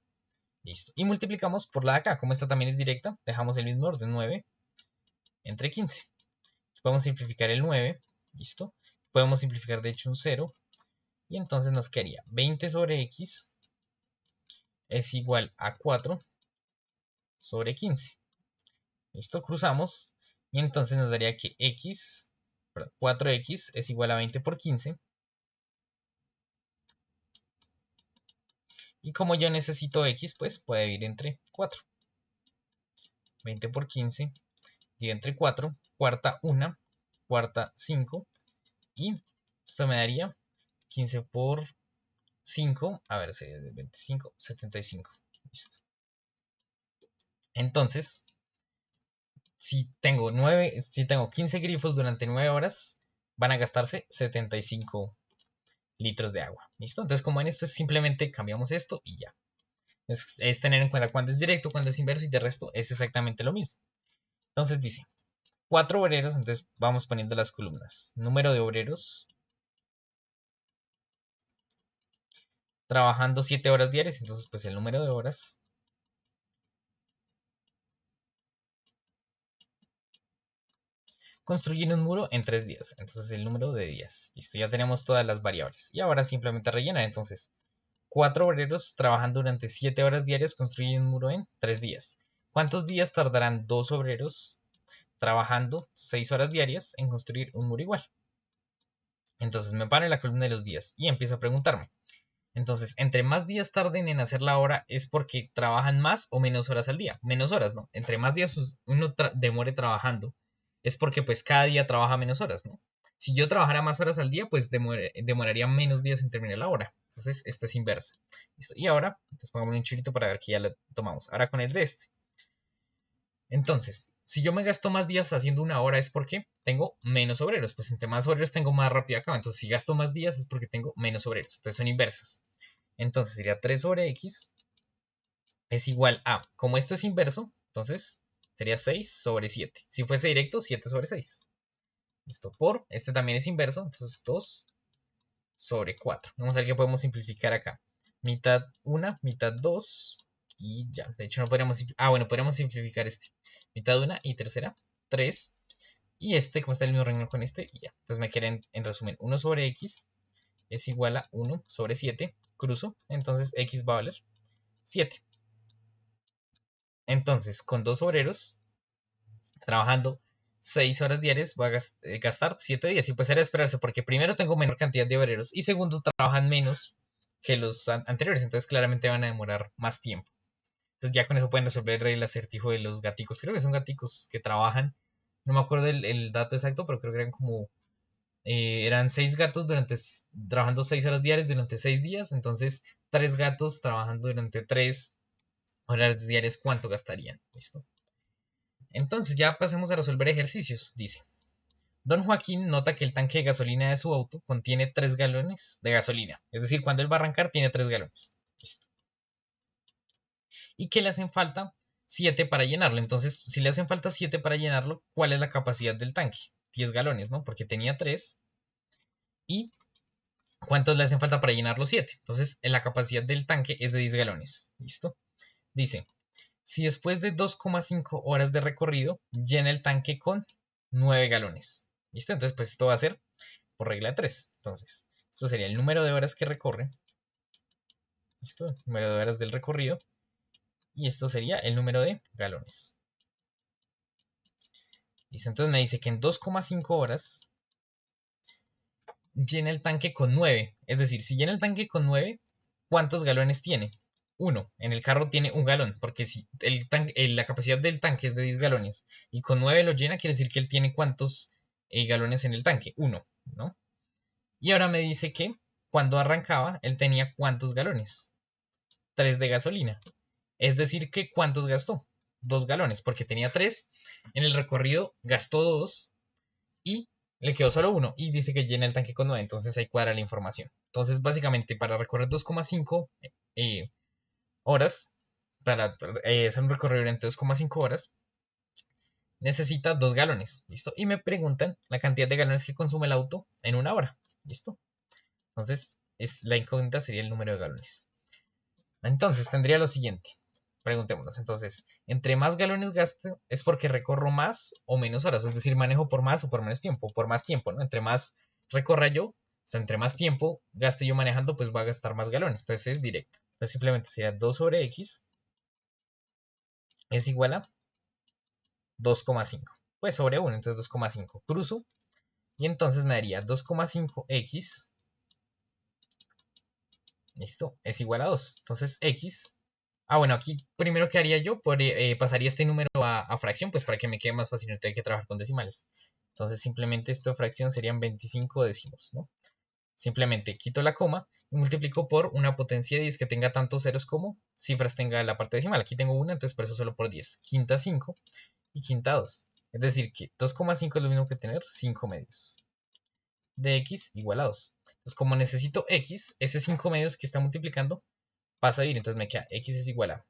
Listo. Y multiplicamos por la de acá, como esta también es directa, dejamos el mismo orden, 9 entre 15. Podemos simplificar el 9, listo. Podemos simplificar de hecho un 0. Y entonces nos quedaría 20 sobre x es igual a 4 sobre 15. Listo, cruzamos. Y entonces nos daría que 4x es igual a 20 por 15. Y como yo necesito x, pues puede ir entre 4. 20 por 15 dividido entre 4. Cuarta 1, cuarta 5. Y esto me daría 15 por 5, a ver, 25, 75. Listo. Entonces, si tengo 15 grifos durante 9 horas, van a gastarse 75 litros de agua. ¿Listo? Entonces, como en esto es simplemente cambiamos esto y ya. Es tener en cuenta cuándo es directo, cuándo es inverso y de resto es exactamente lo mismo. Entonces dice, 4 obreros, entonces vamos poniendo las columnas. Número de obreros trabajando 7 horas diarias, entonces pues el número de horas. Construir un muro en 3 días, entonces el número de días. Listo, ya tenemos todas las variables. Y ahora simplemente rellenar, entonces 4 obreros trabajan durante 7 horas diarias construyen un muro en 3 días. ¿Cuántos días tardarán 2 obreros trabajando 6 horas diarias en construir un muro igual? Entonces me paro en la columna de los días y empiezo a preguntarme. Entonces, entre más días tarden en hacer la obra es porque trabajan más o menos horas al día. Menos horas, ¿no? Entre más días uno demore trabajando es porque pues cada día trabaja menos horas, ¿no? Si yo trabajara más horas al día, pues demoraría menos días en terminar la obra. Entonces, esta es inversa. ¿Listo? Y ahora, entonces pongamos un chulito para ver que ya lo tomamos. Ahora con el de este. Entonces, Si yo me gasto más días haciendo una hora es porque tengo menos obreros. Pues entre más obreros tengo más rápido acabo. Entonces si gasto más días es porque tengo menos obreros. Entonces son inversas. Entonces sería 3 sobre x es igual a, como esto es inverso, entonces sería 6 sobre 7. Si fuese directo, 7 sobre 6. Listo, por, este también es inverso, entonces 2 sobre 4. Vamos a ver qué podemos simplificar acá. Mitad 1, mitad 2 y ya. De hecho no podríamos, bueno, podríamos simplificar este. Mitad 1 y tercera 3. Y este, como está el mismo renglón con este, y ya. Entonces me queda en resumen 1 sobre x es igual a 1 sobre 7. Cruzo, entonces x va a valer 7. Entonces, con dos obreros, trabajando 6 horas diarias, voy a gastar 7 días. Y pues era esperarse, porque primero tengo menor cantidad de obreros y segundo trabajan menos que los anteriores. Entonces, claramente van a demorar más tiempo. Entonces, ya con eso pueden resolver el acertijo de los gaticos. Creo que son gaticos que trabajan. No me acuerdo el dato exacto, pero creo que eran como. Eran 6 gatos trabajando 6 horas diarias durante 6 días. Entonces, 3 gatos trabajando durante 3 horas diarias, ¿cuánto gastarían? ¿Listo? Entonces ya pasemos a resolver ejercicios. Dice, Don Joaquín nota que el tanque de gasolina de su auto contiene 3 galones de gasolina. Es decir, cuando él va a arrancar tiene 3 galones. Listo. Y que le hacen falta 7 para llenarlo. Entonces, si le hacen falta 7 para llenarlo, ¿cuál es la capacidad del tanque? 10 galones, ¿no? Porque tenía 3. ¿Y cuántos le hacen falta para llenar los 7? Entonces, la capacidad del tanque es de 10 galones. ¿Listo? Dice, si después de 2,5 horas de recorrido llena el tanque con 9 galones. ¿Listo? Entonces, pues esto va a ser por regla de 3. Entonces, esto sería el número de horas que recorre. ¿Listo? El número de horas del recorrido. Y esto sería el número de galones. ¿Listo? Entonces me dice que en 2,5 horas llena el tanque con 9. Es decir, si llena el tanque con 9, ¿cuántos galones tiene? 1. En el carro tiene 1 galón, porque si la capacidad del tanque es de 10 galones y con 9 lo llena, quiere decir que él tiene cuántos galones en el tanque, 1, ¿no? Y ahora me dice que cuando arrancaba, él tenía cuántos galones, 3 de gasolina. Es decir, que ¿cuántos gastó? 2 galones, porque tenía 3, en el recorrido gastó 2 y le quedó solo 1 y dice que llena el tanque con 9, entonces ahí cuadra la información. Entonces, básicamente, para recorrer 2,5 horas, para hacer un recorrido entre 2,5 horas, necesita 2 galones, ¿listo? Y me preguntan la cantidad de galones que consume el auto en una hora, ¿listo? Entonces, la incógnita sería el número de galones. Entonces, tendría lo siguiente. Preguntémonos, entonces, entre más galones gasto, ¿es porque recorro más o menos horas? Es decir, manejo por más o por menos tiempo, por más tiempo, ¿no? Entre más recorra yo, o sea, entre más tiempo gaste yo manejando, pues va a gastar más galones. Entonces es directo. Entonces simplemente sería 2 sobre x es igual a 2,5. Pues sobre 1, entonces 2,5. Cruzo y entonces me daría 2,5x, listo, es igual a 2. Entonces x, bueno, aquí primero que haría yo, pasaría este número a fracción, pues para que me quede más fácil, no tener que trabajar con decimales. Entonces simplemente esta fracción serían 25 décimos, ¿no? Simplemente quito la coma y multiplico por una potencia de 10 que tenga tantos ceros como cifras tenga la parte decimal. Aquí tengo una, entonces por eso solo por 10. Quinta 5 y quinta 2. Es decir, que 2,5 es lo mismo que tener 5 medios de x igual a 2. Entonces, como necesito x, ese 5 medios que está multiplicando pasa a ir. Entonces me queda x es igual a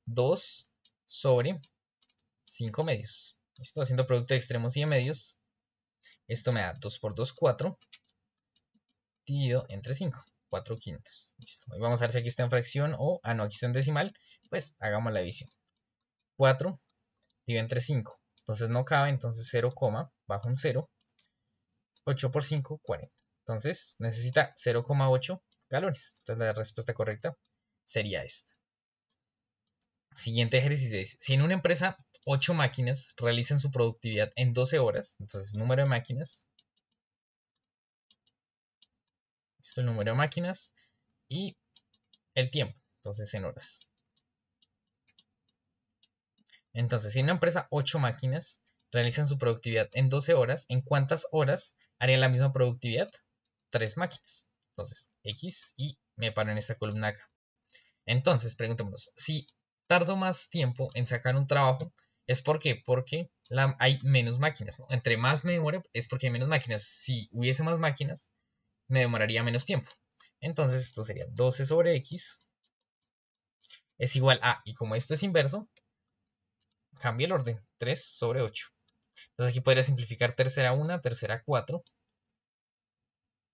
2 sobre 5 medios. Esto haciendo producto de extremos y de medios. Esto me da 2 por 2, 4. Dividido entre 5. 4 quintos. Listo. Y vamos a ver si aquí está en fracción o... no, aquí está en decimal. Pues hagamos la división. 4 dividido entre 5. Entonces no cabe, entonces 0, bajo un 0. 8 por 5, 40. Entonces necesita 0,8 galones. Entonces la respuesta correcta sería esta. Siguiente ejercicio dice, si en una empresa 8 máquinas realizan su productividad en 12 horas, entonces número de máquinas, esto es el número de máquinas y el tiempo, entonces en horas. Entonces, si en una empresa 8 máquinas realizan su productividad en 12 horas, ¿en cuántas horas harían la misma productividad? 3 máquinas. Entonces, X y me paro en esta columna acá. Entonces, preguntémonos, si tardo más tiempo en sacar un trabajo, es porque hay menos máquinas, ¿no? Entre más me demore es porque hay menos máquinas. Si hubiese más máquinas, me demoraría menos tiempo. Entonces esto sería 12 sobre x es igual a, y como esto es inverso, cambia el orden, 3 sobre 8. Entonces aquí podría simplificar tercera 1, tercera 4.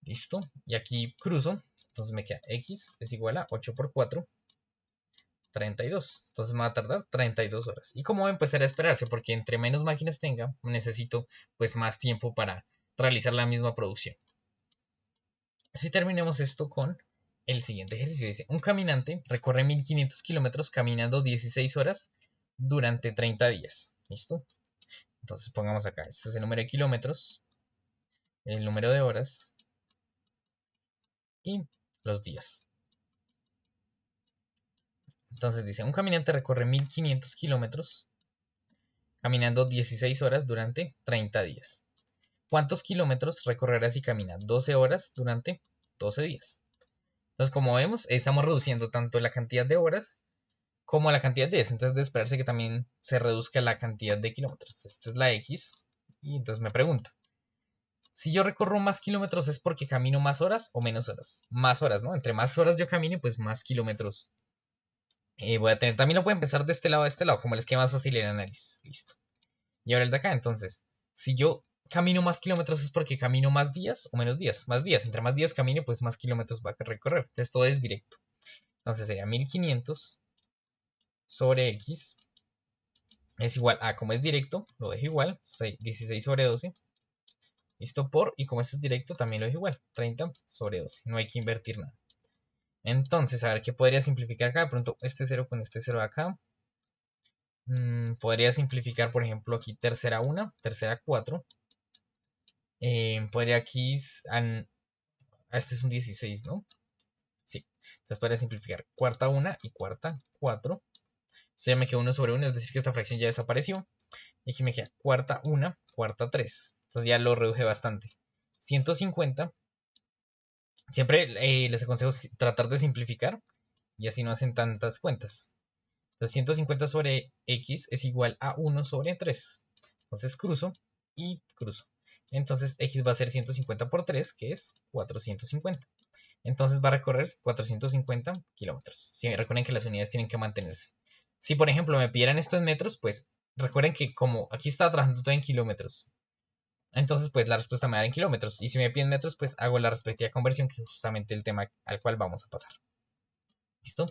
Listo. Y aquí cruzo. Entonces me queda x es igual a 8 por 4, 32. Entonces me va a tardar 32 horas. Y como empezar a esperarse, porque entre menos máquinas tenga, necesito pues más tiempo para realizar la misma producción. Así terminemos esto con el siguiente ejercicio. Dice, un caminante recorre 1500 kilómetros caminando 16 horas durante 30 días. ¿Listo? Entonces pongamos acá, este es el número de kilómetros, el número de horas y los días. Entonces dice, un caminante recorre 1500 kilómetros caminando 16 horas durante 30 días. ¿Cuántos kilómetros recorrerá si camina 12 horas durante 12 días? Entonces, como vemos, estamos reduciendo tanto la cantidad de horas como la cantidad de días. Entonces, de esperarse que también se reduzca la cantidad de kilómetros. Esto es la X. Y entonces me pregunto, si yo recorro más kilómetros, ¿es porque camino más horas o menos horas? Más horas, ¿no? Entre más horas yo camine, pues más kilómetros voy a tener. También lo pueden empezar de este lado a este lado, como les queda más fácil el análisis. Listo. Y ahora el de acá, entonces, si yo camino más kilómetros es porque camino más días o menos días. Más días. Entre más días camine, pues más kilómetros va a recorrer. Entonces todo es directo. Entonces sería 1500 sobre X es igual a, como es directo, lo dejo igual, 16 sobre 12. Listo por, y como esto es directo, también lo dejo igual, 30 sobre 12. No hay que invertir nada. Entonces, a ver, ¿qué podría simplificar acá? De pronto, este 0 con este 0 de acá. Podría simplificar, por ejemplo, aquí tercera 1, tercera 4. Podría aquí, este es un 16, ¿no? Sí. Entonces podría simplificar cuarta 1 y cuarta 4. Ya me queda 1 sobre 1, es decir que esta fracción ya desapareció. Y aquí me queda cuarta 1, cuarta 3. Entonces ya lo reduje bastante. 150. Siempre les aconsejo tratar de simplificar y así no hacen tantas cuentas. Entonces 150 sobre x es igual a 1 sobre 3. Entonces cruzo y cruzo. Entonces x va a ser 150 por 3, que es 450. Entonces va a recorrer 450 kilómetros. Sí, recuerden que las unidades tienen que mantenerse. Si por ejemplo me pidieran esto en metros, pues recuerden que como aquí estaba trabajando todo en kilómetros, entonces pues la respuesta me da en kilómetros. Y si me piden metros, pues hago la respectiva conversión, que es justamente el tema al cual vamos a pasar. ¿Listo?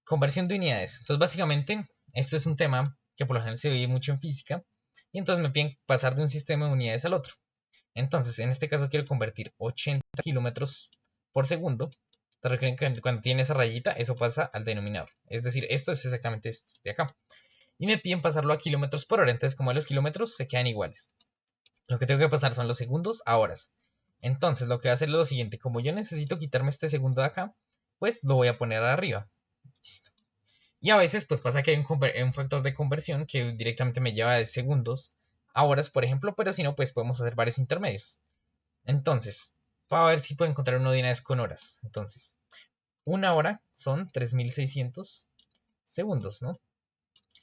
Conversión de unidades. Entonces básicamente esto es un tema que por lo general se ve mucho en física. Y entonces me piden pasar de un sistema de unidades al otro. Entonces en este caso quiero convertir 80 kilómetros por segundo. Entonces recuerden que cuando tiene esa rayita, eso pasa al denominador. Es decir, esto es exactamente esto de acá. Y me piden pasarlo a kilómetros por hora. Entonces como los kilómetros se quedan iguales. Lo que tengo que pasar son los segundos a horas. Entonces lo que voy a hacer es lo siguiente. Como yo necesito quitarme este segundo de acá, pues lo voy a poner arriba. Listo. Y a veces pues pasa que hay un factor de conversión que directamente me lleva de segundos a horas, por ejemplo, pero si no, pues podemos hacer varios intermedios. Entonces, para ver si puedo encontrar una de una vez con horas. Entonces, una hora son 3600 segundos, ¿no?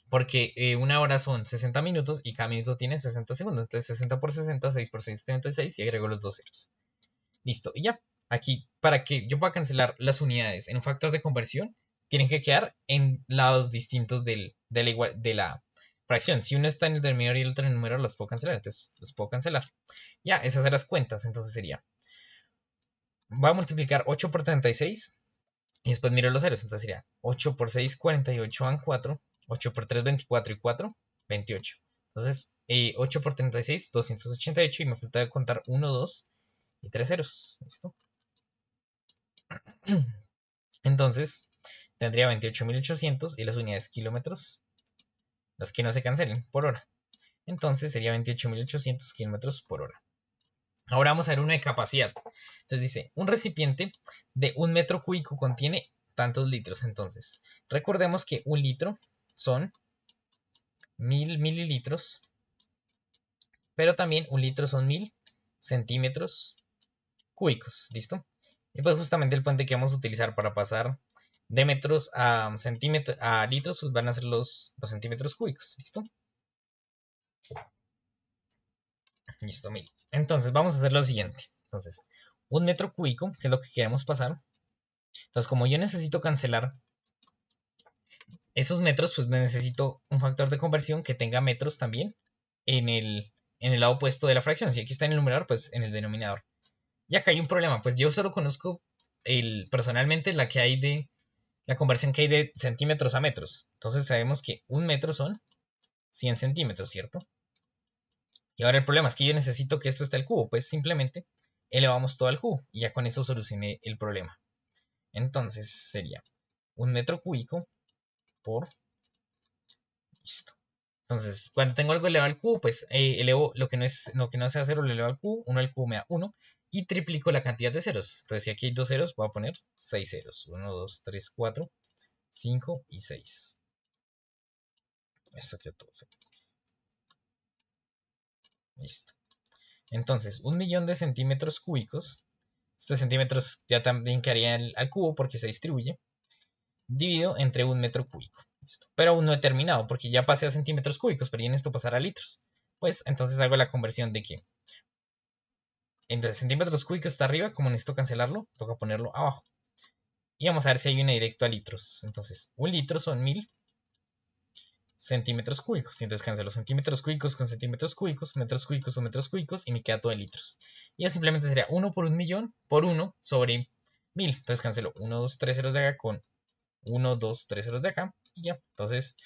Porque una hora son 60 minutos y cada minuto tiene 60 segundos. Entonces 60 por 60, 6 por 6, 36 y agrego los dos ceros. Listo, y ya. Aquí, para que yo pueda cancelar las unidades en un factor de conversión, tienen que quedar en lados distintos de la fracción. Si uno está en el denominador y el otro en el numerador, los puedo cancelar. Entonces los puedo cancelar. Ya, esas son las cuentas. Entonces sería, va a multiplicar 8 por 36 y después miro los ceros. Entonces sería 8 por 6, 48 van 4. 8 por 3, 24 y 4, 28. Entonces, 8 por 36, 288 y me falta contar 1, 2 y 3 ceros. ¿Listo? Entonces, tendría 28.800 y las unidades kilómetros, las que no se cancelen, por hora. Entonces sería 28.800 kilómetros por hora. Ahora vamos a ver una de capacidad. Entonces dice, un recipiente de 1 metro cúbico contiene tantos litros. Entonces, recordemos que 1 litro son 1000 mililitros, pero también 1 litro son 1000 centímetros cúbicos. ¿Listo? Y pues justamente el puente que vamos a utilizar para pasar de metros a centímetros a litros, pues van a ser los centímetros cúbicos. ¿Listo? Listo, 1000. Entonces vamos a hacer lo siguiente. Entonces, un metro cúbico, que es lo que queremos pasar. Entonces, como yo necesito cancelar esos metros, pues me necesito un factor de conversión que tenga metros también en el lado opuesto de la fracción. Si aquí está en el numerador, pues en el denominador. Y acá hay un problema, pues yo solo conozco personalmente la conversión que hay de centímetros a metros. Entonces sabemos que un metro son 100 centímetros, ¿cierto? Y ahora el problema es que yo necesito que esto esté al cubo, pues simplemente elevamos todo al cubo y ya con eso solucioné el problema. Entonces sería un metro cúbico por... Listo. Entonces, cuando tengo algo elevado al cubo, pues elevo lo que no sea 0, lo elevo al cubo. 1 al cubo me da 1. Y triplico la cantidad de ceros. Entonces, si aquí hay 2 ceros, voy a poner 6 ceros. 1, 2, 3, 4, 5 y 6. Esto quedó todo feo. Listo. Entonces, 1.000.000 de centímetros cúbicos. Este centímetros ya también quedaría al cubo porque se distribuye. Dividido entre un metro cúbico. Listo. Pero aún no he terminado porque ya pasé a centímetros cúbicos, pero ya en esto pasar a litros. Pues entonces hago la conversión de que entre centímetros cúbicos está arriba, como necesito cancelarlo, toca ponerlo abajo. Y vamos a ver si hay una directo a litros. Entonces, un litro son 1000 centímetros cúbicos. Y entonces cancelo centímetros cúbicos con centímetros cúbicos, metros cúbicos con metros cúbicos, y me queda todo en litros. Y ya simplemente sería 1 por 1.000.000 por 1 sobre 1000. Entonces cancelo 1, 2, 3 ceros de acá con 1, 2, 3 ceros de acá. Y ya. Entonces,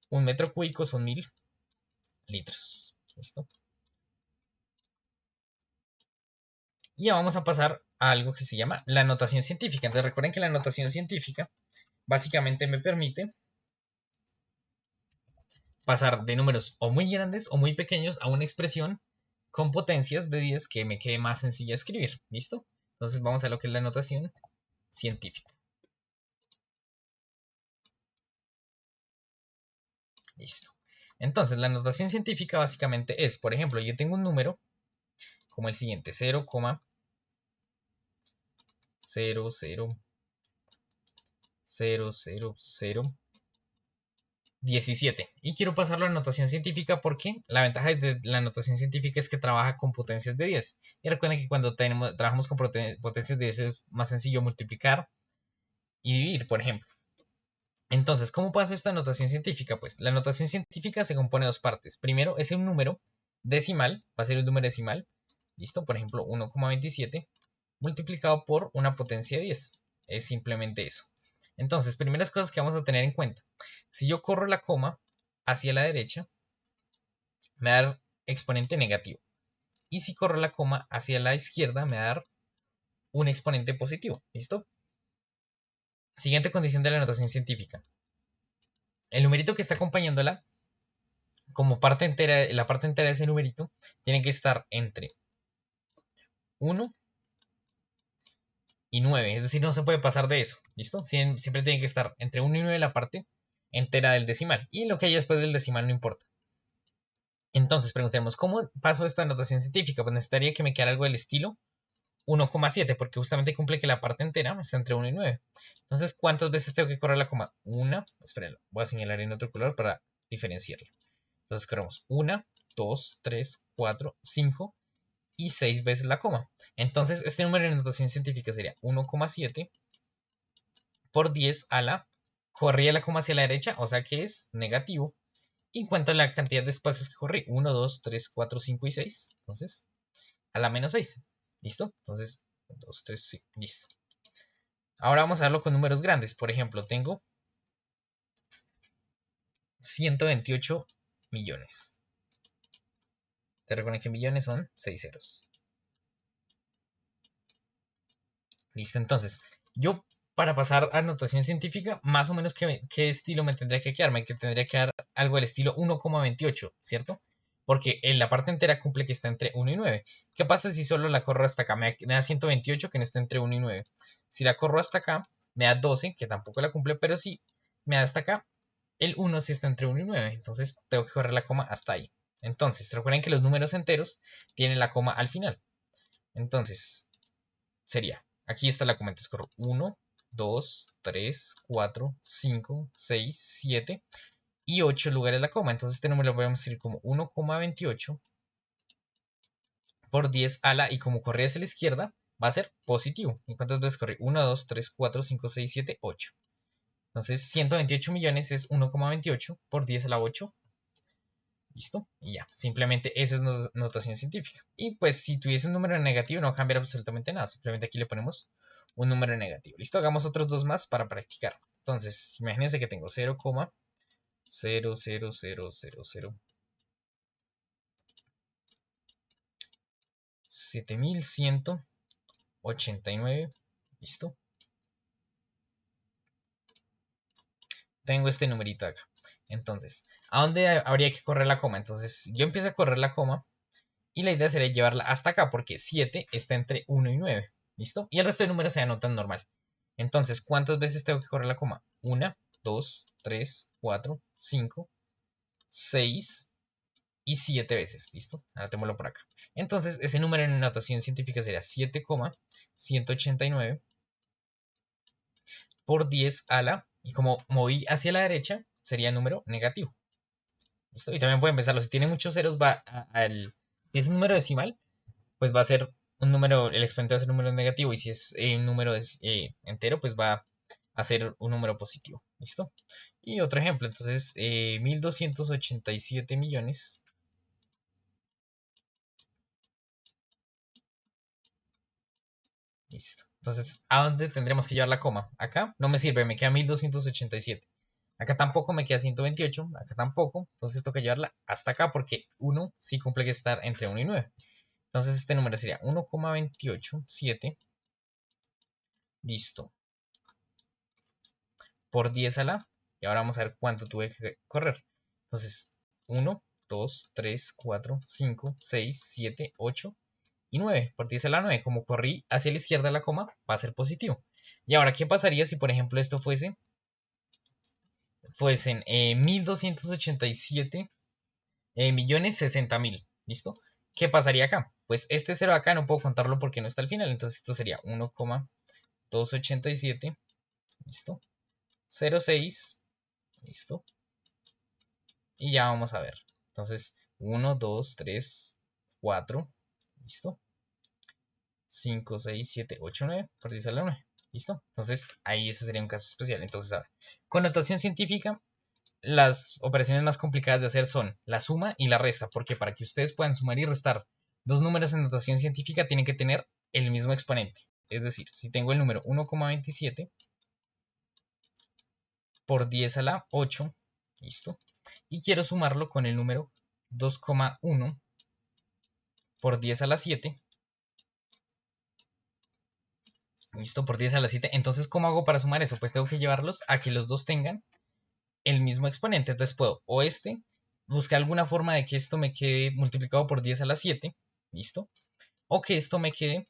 un metro cúbico son 1000 litros. ¿Listo? Y ya vamos a pasar a algo que se llama la notación científica. Entonces recuerden que la notación científica básicamente me permite pasar de números o muy grandes o muy pequeños a una expresión con potencias de 10 que me quede más sencilla escribir. ¿Listo? Entonces vamos a lo que es la notación científica. Listo. Entonces la notación científica básicamente es, por ejemplo, yo tengo un número como el siguiente, 0,000017 y quiero pasarlo a notación científica porque la ventaja de la notación científica es que trabaja con potencias de 10. Y recuerden que cuando trabajamos con potencias de 10 es más sencillo multiplicar y dividir, por ejemplo. Entonces, ¿cómo paso esta notación científica? Pues la notación científica se compone de dos partes. Primero es un número decimal, va a ser un número decimal, ¿listo? Por ejemplo, 1,27 multiplicado por una potencia de 10. Es simplemente eso. Entonces, primeras cosas que vamos a tener en cuenta. Si yo corro la coma hacia la derecha, me va a dar exponente negativo. Y si corro la coma hacia la izquierda, me va a dar un exponente positivo. ¿Listo? Siguiente condición de la notación científica. El numerito que está acompañándola, como parte entera, la parte entera de ese numerito, tiene que estar entre 1 y 9. Es decir, no se puede pasar de eso. ¿Listo? Siempre tiene que estar entre 1 y 9 la parte entera del decimal. Y lo que hay después del decimal no importa. Entonces, preguntemos, ¿cómo paso esta notación científica? Pues necesitaría que me quedara algo del estilo 1,7, porque justamente cumple que la parte entera está entre 1 y 9. Entonces, ¿cuántas veces tengo que correr la coma? Una, espérenlo, voy a señalar en otro color para diferenciarlo. Entonces, corremos 1, 2, 3, 4, 5 y 6 veces la coma. Entonces, este número de notación científica sería 1,7 por 10 a la, corría la coma hacia la derecha, o sea que es negativo. Y en cuanto a la cantidad de espacios que corrí, 1, 2, 3, 4, 5 y 6. Entonces, a la menos 6. ¿Listo? Entonces, 2, 3, sí, listo. Ahora vamos a verlo con números grandes. Por ejemplo, tengo 128 millones. Te recuerden que millones son 6 ceros. Listo, entonces, yo para pasar a notación científica, más o menos qué estilo me tendría que quedar. Que tendría que dar algo del estilo 1,28, ¿cierto? Porque en la parte entera cumple que está entre 1 y 9. ¿Qué pasa si solo la corro hasta acá? Me da 128 que no está entre 1 y 9. Si la corro hasta acá, me da 12, que tampoco la cumple, pero si me da hasta acá, el 1 sí está entre 1 y 9. Entonces tengo que correr la coma hasta ahí. Entonces, recuerden que los números enteros tienen la coma al final. Entonces, sería, aquí está la coma, entonces corro 1, 2, 3, 4, 5, 6, 7 y 8 lugares la coma. Entonces este número lo podemos escribir como 1,28 por 10 a la, y como corre hacia la izquierda, va a ser positivo. ¿Y cuántas veces corre? 1, 2, 3, 4, 5, 6, 7, 8. Entonces 128 millones es 1,28 por 10 a la 8. ¿Listo? Y ya, simplemente eso es notación científica. Y pues si tuviese un número negativo no va a cambiar absolutamente nada. Simplemente aquí le ponemos un número negativo. ¿Listo? Hagamos otros dos más para practicar. Entonces, imagínense que tengo 0,00000 7189. ¿Listo? Tengo este numerito acá. Entonces, ¿a dónde habría que correr la coma? Entonces, yo empiezo a correr la coma y la idea sería llevarla hasta acá porque 7 está entre 1 y 9. ¿Listo? Y el resto de números se anotan normal. Entonces, ¿cuántas veces tengo que correr la coma? 1, 2, 3, 4, 5, 6 y 7 veces. ¿Listo? Anotémoslo por acá. Entonces, ese número en notación científica sería 7,189 por 10 a la, y como moví hacia la derecha, sería número negativo. ¿Listo? Y también pueden pensarlo, si tiene muchos ceros, si es un número decimal, pues va a ser un número, el exponente va a ser un número negativo, y si es un número entero, pues va a ser un número positivo. ¿Listo? Y otro ejemplo, entonces, 1287 millones. Listo. Entonces, ¿a dónde tendremos que llevar la coma? Acá no me sirve, me queda 1287. Acá tampoco me queda 128, acá tampoco. Entonces toca llevarla hasta acá porque 1 sí cumple que estar entre 1 y 9. Entonces este número sería 1,287. Listo. Por 10 a la. Y ahora vamos a ver cuánto tuve que correr. Entonces 1, 2, 3, 4, 5, 6, 7, 8 y 9. Por 10 a la 9. Como corrí hacia la izquierda la coma, va a ser positivo. Y ahora, ¿qué pasaría si por ejemplo esto fuesen 1287 millones 60.000? ¿Listo? ¿Qué pasaría acá? Pues este 0 acá no puedo contarlo porque no está al final. Entonces esto sería 1,287. ¿Listo? 0,6. ¿Listo? Y ya vamos a ver. Entonces 1, 2, 3, 4. ¿Listo? 5, 6, 7, 8, 9. Por 10 a la 9. ¿Listo? Entonces ahí ese sería un caso especial. Entonces, a ver. Con notación científica, las operaciones más complicadas de hacer son la suma y la resta, porque para que ustedes puedan sumar y restar dos números en notación científica tienen que tener el mismo exponente. Es decir, si tengo el número 1,27 por 10 a la 8, listo, y quiero sumarlo con el número 2,1 por 10 a la 7, listo, por 10 a la 7, entonces ¿cómo hago para sumar eso? Pues tengo que llevarlos a que los dos tengan el mismo exponente. Entonces puedo buscar alguna forma de que esto me quede multiplicado por 10 a la 7, ¿listo? O que esto me quede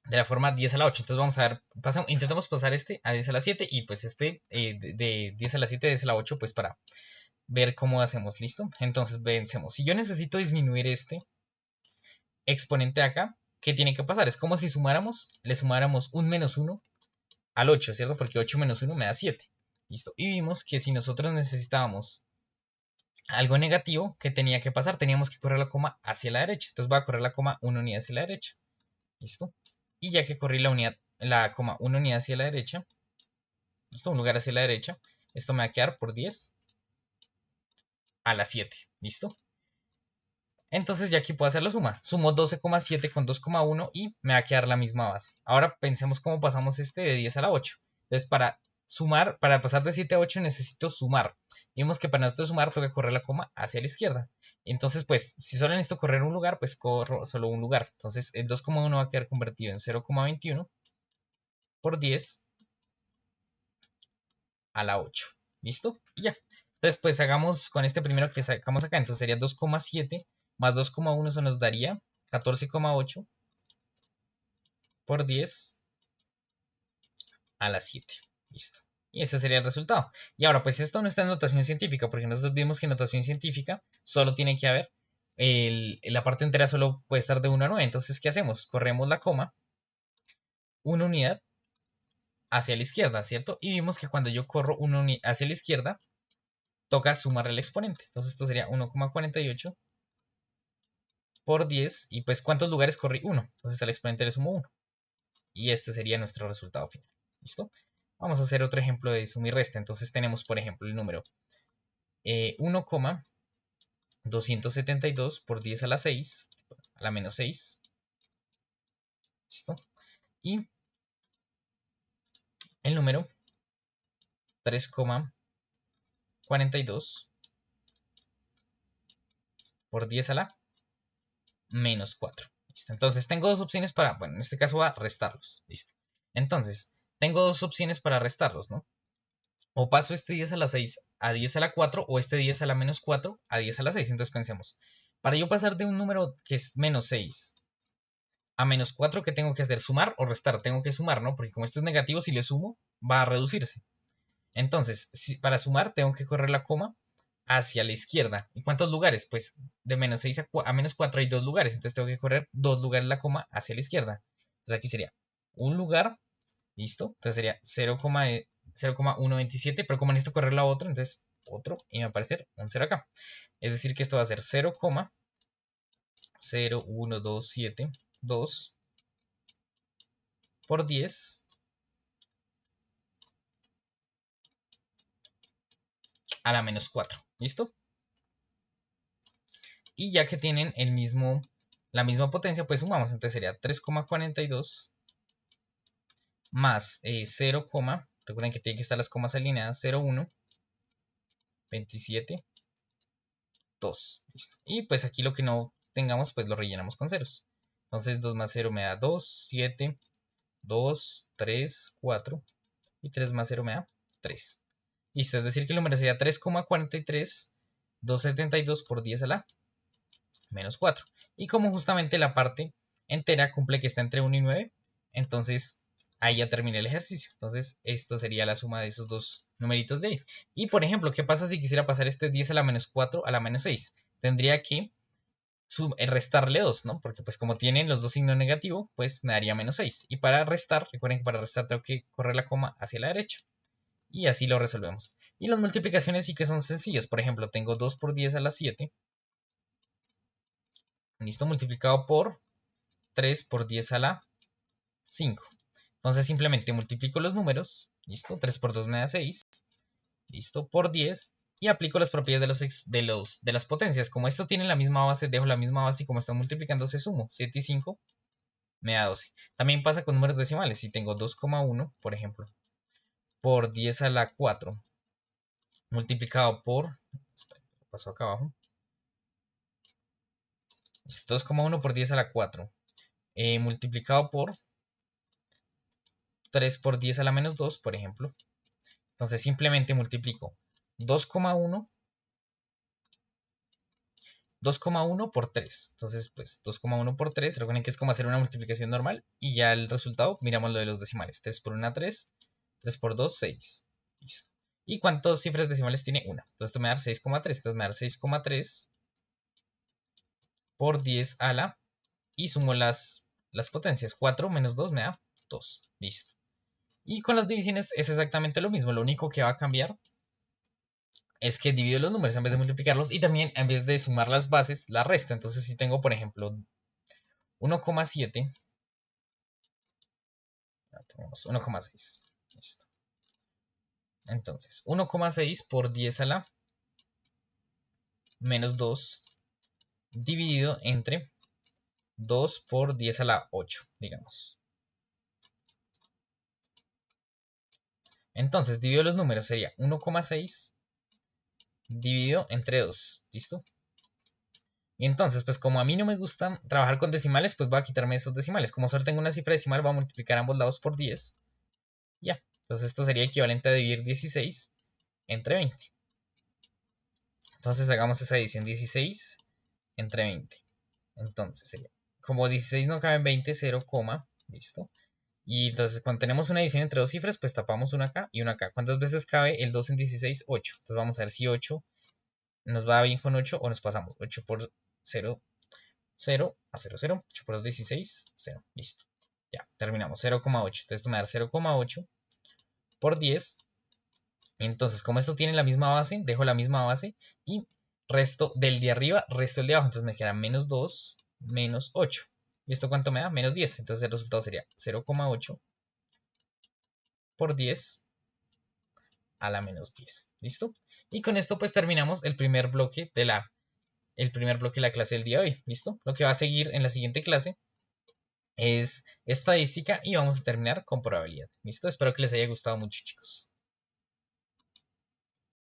de la forma 10 a la 8. Entonces vamos a ver, intentamos pasar este a 10 a la 7 y pues este de 10 a la 7 a 10 a la 8, pues para ver cómo hacemos, ¿listo? Entonces vencemos. Si yo necesito disminuir este exponente de acá, ¿qué tiene que pasar? Es como si le sumáramos un menos 1 al 8, ¿cierto? Porque 8 menos 1 me da 7. ¿Listo? Y vimos que si nosotros necesitábamos algo negativo, ¿qué tenía que pasar? Teníamos que correr la coma hacia la derecha. Entonces voy a correr la coma una unidad hacia la derecha. ¿Listo? Y ya que corrí la coma una unidad hacia la derecha, ¿listo? Un lugar hacia la derecha, esto me va a quedar por 10 a la 7. ¿Listo? Entonces ya aquí puedo hacer la suma. Sumo 12,7 con 2,1 y me va a quedar la misma base. Ahora pensemos cómo pasamos este de 10 a la 8. Entonces para sumar, para pasar de 7 a 8 necesito sumar. Vimos que para nosotros sumar tengo que correr la coma hacia la izquierda. Entonces pues si solo necesito correr un lugar, pues corro solo un lugar. Entonces el 2,1 va a quedar convertido en 0,21 por 10 a la 8. ¿Listo? Y ya. Entonces pues hagamos con este primero que sacamos acá. Entonces sería 2,7 más 2,1, eso nos daría 14,8 por 10 a la 7. Listo. Y ese sería el resultado. Y ahora, pues esto no está en notación científica, porque nosotros vimos que en notación científica solo tiene que haber, la parte entera solo puede estar de 1 a 9. Entonces, ¿qué hacemos? Corremos la coma, una unidad, hacia la izquierda, ¿cierto? Y vimos que cuando yo corro una unidad hacia la izquierda, toca sumarle el exponente. Entonces esto sería 1,48 por 10. Y pues, ¿cuántos lugares corrí? 1. Entonces al exponente le sumo 1. Y este sería nuestro resultado final. ¿Listo? Vamos a hacer otro ejemplo de suma y resta. Entonces tenemos, por ejemplo, el número 1,272 por 10 a la 6, a la menos 6. ¿Listo? Y el número 3,42 por 10 a la menos 4. ¿Listo? Entonces tengo dos opciones para, bueno, en este caso va a restarlos. ¿Listo? Entonces, tengo dos opciones para restarlos, ¿no? O paso este 10 a la 6 a 10 a la 4, o este 10 a la menos 4 a 10 a la 6. Entonces pensemos, para yo pasar de un número que es menos 6 a menos 4, ¿qué tengo que hacer? ¿Sumar o restar? Tengo que sumar, ¿no? Porque como esto es negativo, si le sumo, va a reducirse. Entonces, para sumar, tengo que correr la coma hacia la izquierda. ¿Y cuántos lugares? Pues de menos 6 a menos 4 hay 2 lugares. Entonces tengo que correr 2 lugares la coma hacia la izquierda. Entonces aquí sería un lugar. ¿Listo? Entonces sería 0,127. Pero como necesito correr la otra, entonces otro. Y me va a aparecer un 0 acá. Es decir que esto va a ser 0,01272 por 10 a la menos 4. ¿Listo? Y ya que tienen la misma potencia, pues sumamos. Entonces sería 3,42 más 0, recuerden que tienen que estar las comas alineadas, 0,1, 27, 2. Listo. Y pues aquí lo que no tengamos, pues lo rellenamos con ceros. Entonces 2 más 0 me da 2, 7, 2, 3, 4. Y 3 más 0 me da 3. Listo, es decir que el número sería 3,43, 272 por 10 a la menos 4. Y como justamente la parte entera cumple que está entre 1 y 9, entonces ahí ya terminé el ejercicio. Entonces esto sería la suma de esos dos numeritos de ahí. Y por ejemplo, ¿qué pasa si quisiera pasar este 10 a la menos 4 a la menos 6? Tendría que restarle 2, ¿no? Porque pues como tienen los dos signos negativos, pues me daría menos 6. Y para restar, recuerden que para restar tengo que correr la coma hacia la derecha. Y así lo resolvemos. Y las multiplicaciones sí que son sencillas. Por ejemplo, tengo 2 por 10 a la 7. Listo, multiplicado por 3 por 10 a la 5. Entonces simplemente multiplico los números. Listo, 3 por 2 me da 6. Listo, por 10. Y aplico las propiedades de las potencias. Como esto tiene la misma base, dejo la misma base y como están multiplicando se sumo. 7 y 5 me da 12. También pasa con números decimales. Si tengo 2,1, por ejemplo, por 10 a la 4 multiplicado por... Espera, lo paso acá abajo. 2,1 por 10 a la 4 multiplicado por 3 por 10 a la menos 2, por ejemplo. Entonces simplemente multiplico 2,1 por 3. Entonces, pues 2,1 por 3. Recuerden que es como hacer una multiplicación normal. Y ya el resultado, miramos lo de los decimales. 3 por 1, 3. 3 por 2, 6. Listo. ¿Y cuántas cifras decimales tiene 1? Entonces esto me da 6,3. Entonces me da 6,3 por 10 a la... Y sumo las potencias. 4 menos 2 me da 2. Listo. Y con las divisiones es exactamente lo mismo. Lo único que va a cambiar es que divido los números en vez de multiplicarlos y también en vez de sumar las bases, la resto. Entonces si tengo, por ejemplo, 1,7, tenemos 1,6. Listo. Entonces, 1,6 por 10 a la menos 2 dividido entre 2 por 10 a la 8, digamos. Entonces, divido los números, sería 1,6 dividido entre 2. ¿Listo? Y entonces, pues como a mí no me gusta trabajar con decimales, pues voy a quitarme esos decimales. Como solo tengo una cifra decimal, voy a multiplicar ambos lados por 10. Ya. Entonces esto sería equivalente a dividir 16 entre 20. Entonces hagamos esa división, 16 entre 20. Entonces sería, como 16 no cabe en 20, 0, listo. Y entonces cuando tenemos una división entre dos cifras, pues tapamos una acá y una acá. ¿Cuántas veces cabe el 2 en 16? 8. Entonces vamos a ver si 8 nos va bien con 8 o nos pasamos. 8 por 0, 0 a 0, 0. 8 por 2, 16, 0. Listo. Ya, terminamos. 0,8. Entonces esto me da 0,8 por 10. Entonces, como esto tiene la misma base, dejo la misma base y resto del de arriba, resto del de abajo. Entonces me queda menos 2, menos 8. ¿Y esto cuánto me da? Menos 10. Entonces el resultado sería 0,8 por 10 a la menos 10. ¿Listo? Y con esto pues terminamos el primer bloque de la clase del día de hoy. ¿Listo? Lo que va a seguir en la siguiente clase es estadística y vamos a terminar con probabilidad. ¿Listo? Espero que les haya gustado mucho, chicos.